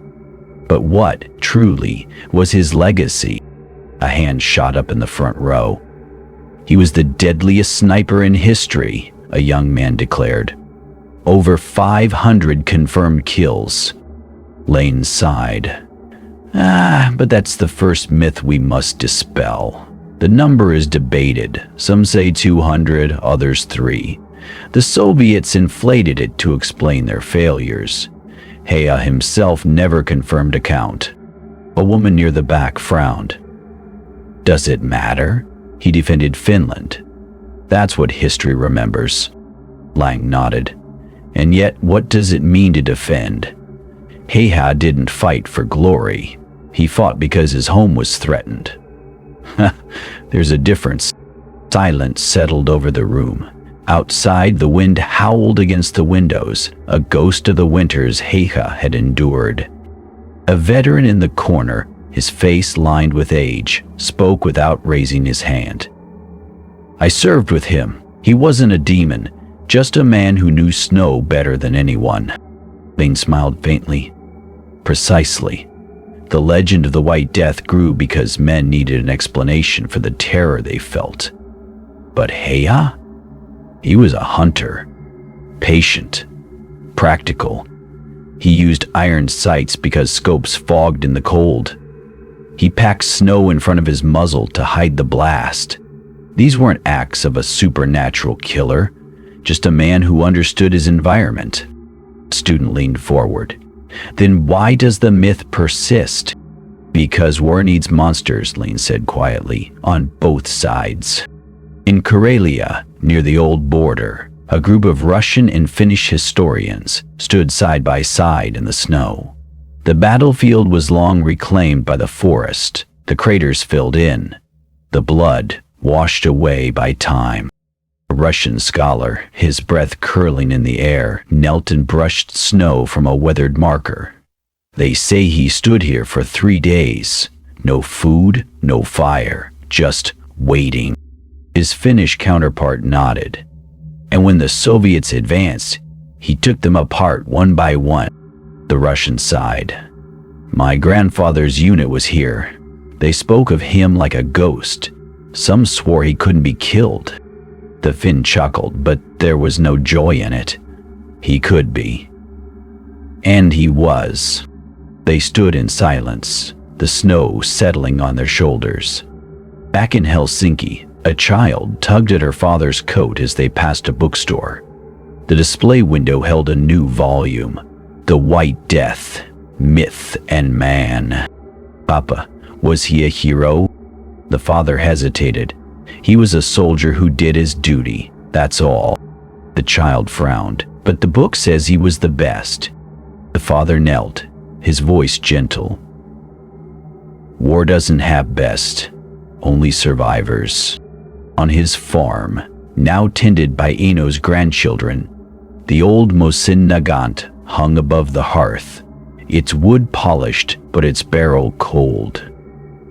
But what, truly, was his legacy? A hand shot up in the front row. He was the deadliest sniper in history, a young man declared. Over 500 confirmed kills. Lane sighed. But that's the first myth we must dispel. The number is debated. Some say 200, others 3. The Soviets inflated it to explain their failures. Häyhä himself never confirmed a count. A woman near the back frowned. Does it matter? He defended Finland. That's what history remembers. Lang nodded. And yet, what does it mean to defend? Häyhä didn't fight for glory. He fought because his home was threatened. There's a difference. Silence settled over the room. Outside, the wind howled against the windows, a ghost of the winters Häyhä had endured. A veteran in the corner, his face lined with age, spoke without raising his hand. I served with him. He wasn't a demon, just a man who knew snow better than anyone. Lane smiled faintly. Precisely. The legend of the White Death grew because men needed an explanation for the terror they felt. But Häyhä? He was a hunter. Patient. Practical. He used iron sights because scopes fogged in the cold. He packed snow in front of his muzzle to hide the blast. These weren't acts of a supernatural killer, just a man who understood his environment. Student leaned forward. Then why does the myth persist? Because war needs monsters, Lane said quietly, on both sides. In Karelia, near the old border, a group of Russian and Finnish historians stood side by side in the snow. The battlefield was long reclaimed by the forest, the craters filled in, the blood washed away by time. A Russian scholar, his breath curling in the air, knelt and brushed snow from a weathered marker. They say he stood here for 3 days. No food, no fire, just waiting. His Finnish counterpart nodded. And when the Soviets advanced, he took them apart one by one. The Russian sighed. My grandfather's unit was here. They spoke of him like a ghost. Some swore he couldn't be killed. The Finn chuckled, but there was no joy in it. He could be. And he was. They stood in silence, the snow settling on their shoulders. Back in Helsinki, a child tugged at her father's coat as they passed a bookstore. The display window held a new volume, The White Death, Myth and Man. Papa, was he a hero? The father hesitated. He was a soldier who did his duty, that's all. The child frowned, but the book says he was the best. The father knelt, his voice gentle. War doesn't have best, only survivors. On his farm, now tended by Eno's grandchildren, the old Mosin Nagant hung above the hearth, its wood polished but its barrel cold.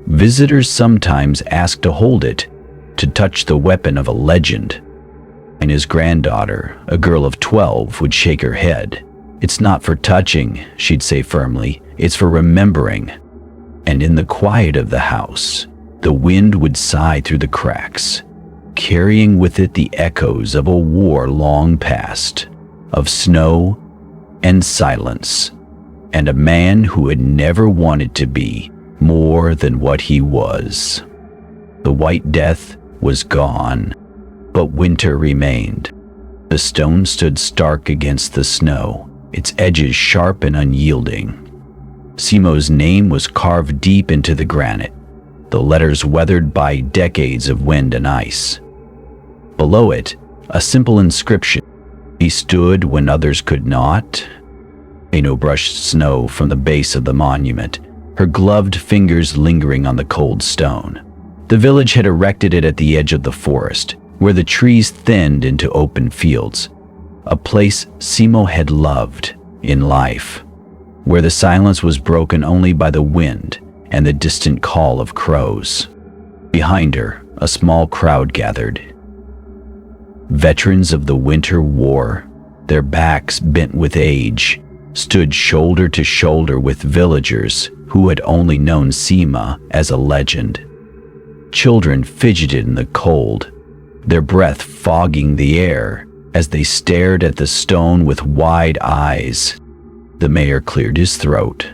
Visitors sometimes asked to hold it, to touch the weapon of a legend. And his granddaughter, a girl of 12, would shake her head. It's not for touching, she'd say firmly, it's for remembering. And in the quiet of the house, the wind would sigh through the cracks, carrying with it the echoes of a war long past, of snow and silence, and a man who had never wanted to be more than what he was. The White Death was gone, but winter remained. The stone stood stark against the snow, its edges sharp and unyielding. Simo's name was carved deep into the granite. the letters weathered by decades of wind and ice. Below it, a simple inscription: "He stood when others could not." Aino brushed snow from the base of the monument, her gloved fingers lingering on the cold stone. The village had erected it at the edge of the forest, where the trees thinned into open fields, a place Simo had loved in life, where the silence was broken only by the wind and the distant call of crows. Behind her, a small crowd gathered. Veterans of the Winter War, their backs bent with age, stood shoulder to shoulder with villagers who had only known Sima as a legend. Children fidgeted in the cold, their breath fogging the air as they stared at the stone with wide eyes. The mayor cleared his throat.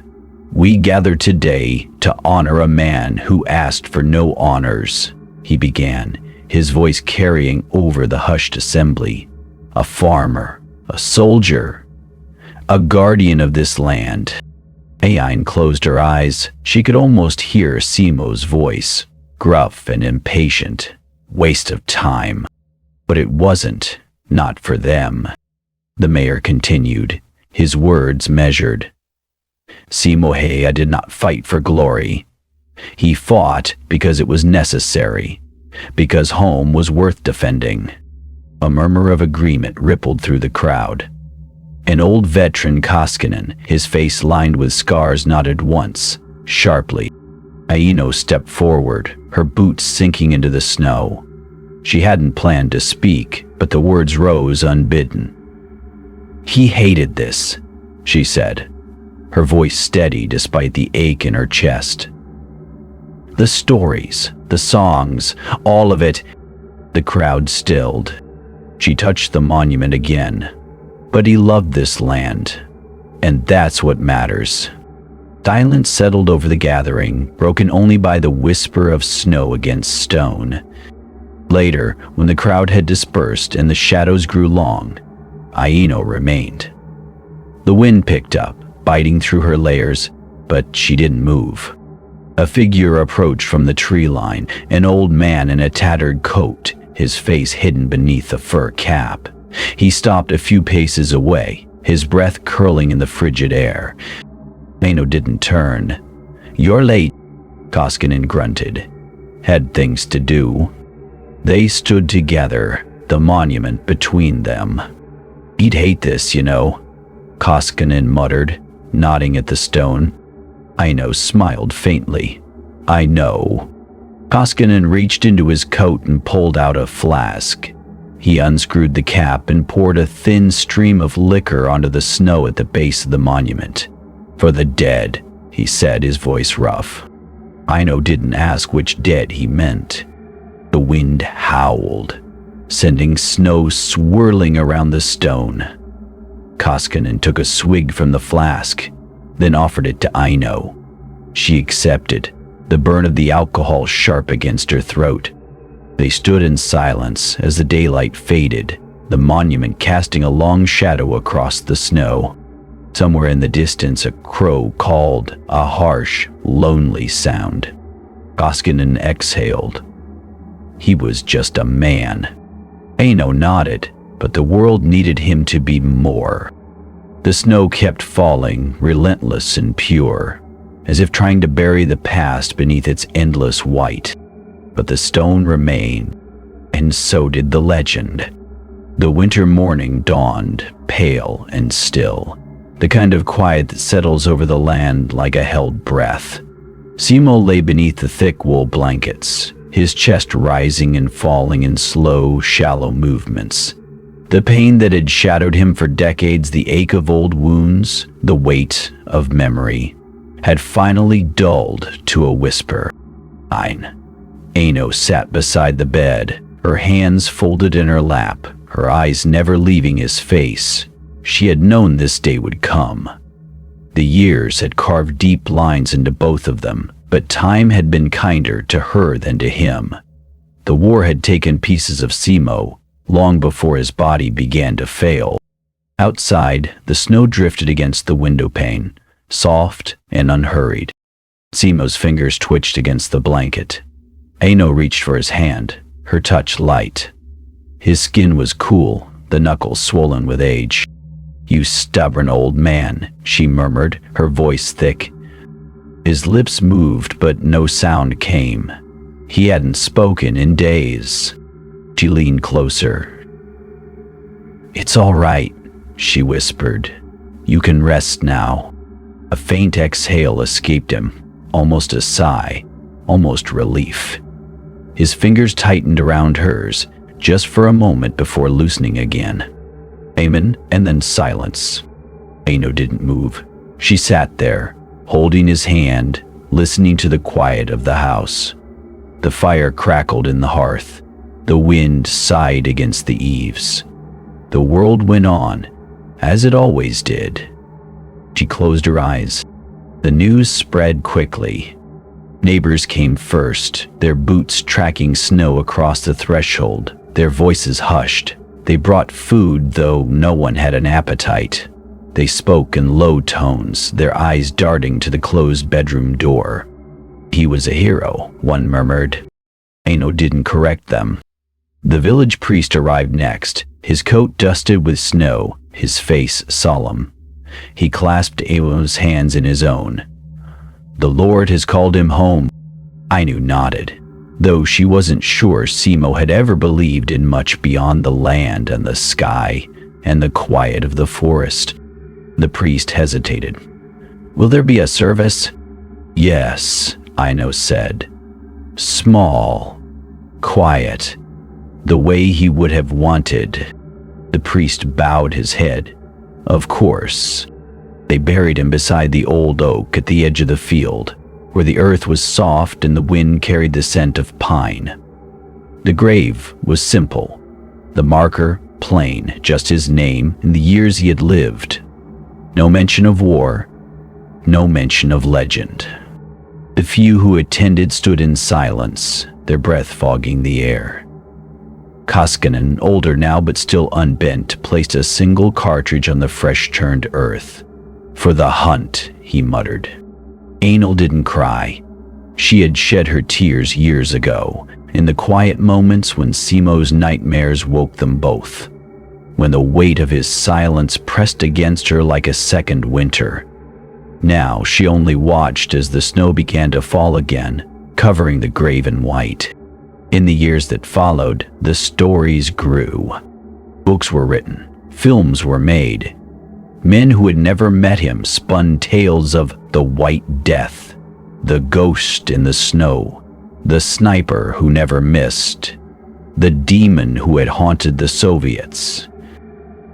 "We gather today to honor a man who asked for no honors," he began, his voice carrying over the hushed assembly. "A farmer, a soldier, a guardian of this land." Aine closed her eyes. She could almost hear Simo's voice, gruff and impatient. Waste of time. But it wasn't, not for them. The mayor continued, his words measured. Simo Häyhä did not fight for glory. He fought because it was necessary, because home was worth defending. A murmur of agreement rippled through the crowd. An old veteran, Koskinen, his face lined with scars, nodded once, sharply. Aino stepped forward, her boots sinking into the snow. She hadn't planned to speak, but the words rose unbidden. "He hated this," she said, her voice steady despite the ache in her chest. "The stories, the songs, all of it." The crowd stilled. She touched the monument again. "But he loved this land, and that's what matters." Silence settled over the gathering, broken only by the whisper of snow against stone. Later, when the crowd had dispersed and the shadows grew long, Aino remained. The wind picked up, biting through her layers, but she didn't move. A figure approached from the tree line, an old man in a tattered coat, his face hidden beneath a fur cap. He stopped a few paces away, his breath curling in the frigid air. Aino didn't turn. "You're late," Koskinen grunted. "Had things to do." They stood together, the monument between them. "He'd hate this, you know," Koskinen muttered, nodding at the stone. Aino smiled faintly. "I know." Koskinen reached into his coat and pulled out a flask. He unscrewed the cap and poured a thin stream of liquor onto the snow at the base of the monument. "For the dead," he said, his voice rough. Aino didn't ask which dead he meant. The wind howled, sending snow swirling around the stone. Koskinen took a swig from the flask, then offered it to Aino. She accepted, the burn of the alcohol sharp against her throat. They stood in silence as the daylight faded, the monument casting a long shadow across the snow. Somewhere in the distance, a crow called, a harsh, lonely sound. Koskinen exhaled. He was just a man. Aino nodded, but the world needed him to be more. The snow kept falling, relentless and pure, as if trying to bury the past beneath its endless white. But the stone remained, and so did the legend. The winter morning dawned, pale and still, the kind of quiet that settles over the land like a held breath. Simo lay beneath the thick wool blankets, his chest rising and falling in slow, shallow movements. The pain that had shadowed him for decades, the ache of old wounds, the weight of memory, had finally dulled to a whisper. "Fine." Aino sat beside the bed, her hands folded in her lap, her eyes never leaving his face. She had known this day would come. The years had carved deep lines into both of them, but time had been kinder to her than to him. The war had taken pieces of Simo long before his body began to fail. Outside, the snow drifted against the window pane, soft and unhurried. Simo's fingers twitched against the blanket. Aino reached for his hand, her touch light. His skin was cool, the knuckles swollen with age. "You stubborn old man," she murmured, her voice thick. His lips moved, but no sound came. He hadn't spoken in days. She leaned closer. "It's all right," she whispered. "You can rest now." A faint exhale escaped him, almost a sigh, almost relief. His fingers tightened around hers, just for a moment before loosening again. Amen, and then silence. Aino didn't move. She sat there, holding his hand, listening to the quiet of the house. The fire crackled in the hearth. The wind sighed against the eaves. The world went on, as it always did. She closed her eyes. The news spread quickly. Neighbors came first, their boots tracking snow across the threshold, their voices hushed. They brought food, though no one had an appetite. They spoke in low tones, their eyes darting to the closed bedroom door. "He was a hero," one murmured. Aino didn't correct them. The village priest arrived next, his coat dusted with snow, his face solemn. He clasped Aino's hands in his own. "The Lord has called him home." Aino nodded, though she wasn't sure Simo had ever believed in much beyond the land and the sky and the quiet of the forest. The priest hesitated. "Will there be a service?" "Yes," Aino said. "Small, quiet, the way he would have wanted." The priest bowed his head. "Of course." They buried him beside the old oak at the edge of the field, where the earth was soft and the wind carried the scent of pine. The grave was simple, the marker plain, just his name and the years he had lived. No mention of war, no mention of legend. The few who attended stood in silence, their breath fogging the air. Koskinen, older now but still unbent, placed a single cartridge on the fresh-turned earth. "For the hunt," he muttered. Aino didn't cry. She had shed her tears years ago, in the quiet moments when Simo's nightmares woke them both, when the weight of his silence pressed against her like a second winter. Now she only watched as the snow began to fall again, covering the grave in white. In the years that followed, the stories grew. Books were written, films were made. Men who had never met him spun tales of the White Death, the ghost in the snow, the sniper who never missed, the demon who had haunted the Soviets.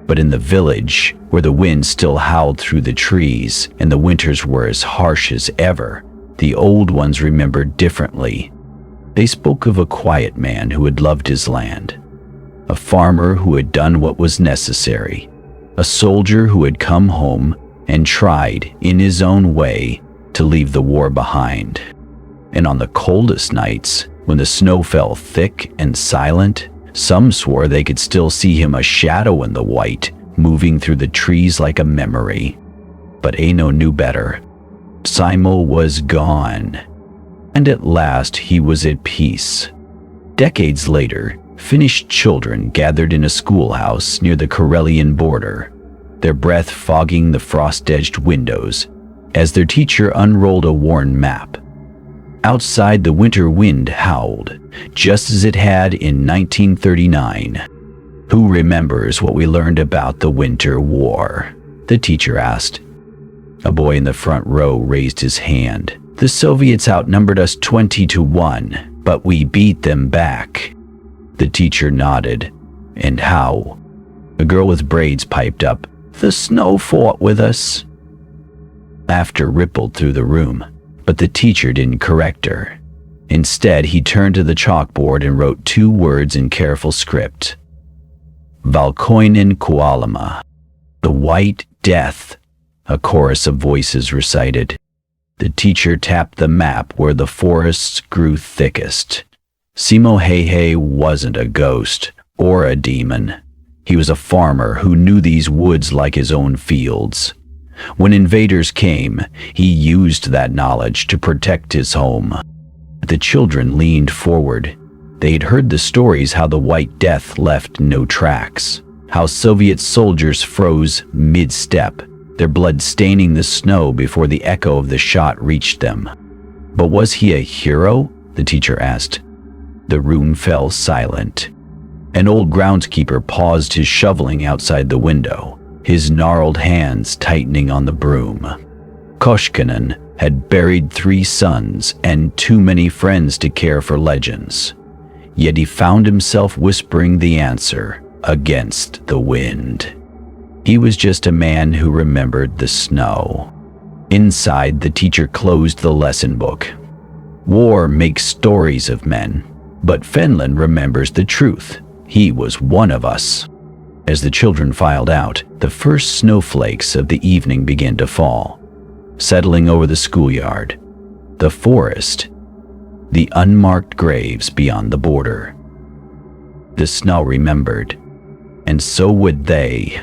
But in the village, where the wind still howled through the trees and the winters were as harsh as ever, the old ones remembered differently. They spoke of a quiet man who had loved his land, a farmer who had done what was necessary, a soldier who had come home and tried, in his own way, to leave the war behind. And on the coldest nights, when the snow fell thick and silent, some swore they could still see him a shadow in the white, moving through the trees like a memory. But Aino knew better. Simo was gone, and at last he was at peace. Decades later, Finnish children gathered in a schoolhouse near the Karelian border, their breath fogging the frost-edged windows as their teacher unrolled a worn map. Outside, the winter wind howled, just as it had in 1939. "Who remembers what we learned about the Winter War?" the teacher asked. A boy in the front row raised his hand. "The Soviets outnumbered us 20-1, but we beat them back." The teacher nodded. "And how?" A girl with braids piped up. "The snow fought with us." Laughter rippled through the room, but the teacher didn't correct her. Instead, he turned to the chalkboard and wrote 2 words in careful script. "Valkoinen kuolema." "The White Death," a chorus of voices recited. The teacher tapped the map where the forests grew thickest. Simo Häyhä wasn't a ghost or a demon. He was a farmer who knew these woods like his own fields. When invaders came, he used that knowledge to protect his home. The children leaned forward. They'd heard the stories how the White Death left no tracks, how Soviet soldiers froze mid-step, their blood staining the snow before the echo of the shot reached them. But was he a hero? The teacher asked. The room fell silent. An old groundskeeper paused his shoveling outside the window, his gnarled hands tightening on the broom. Koshkinen had buried 3 sons and too many friends to care for legends. Yet he found himself whispering the answer against the wind. He was just a man who remembered the snow. Inside, the teacher closed the lesson book. War makes stories of men, but Finland remembers the truth. He was one of us. As the children filed out, the first snowflakes of the evening began to fall, settling over the schoolyard, the forest, the unmarked graves beyond the border. The snow remembered, and so would they.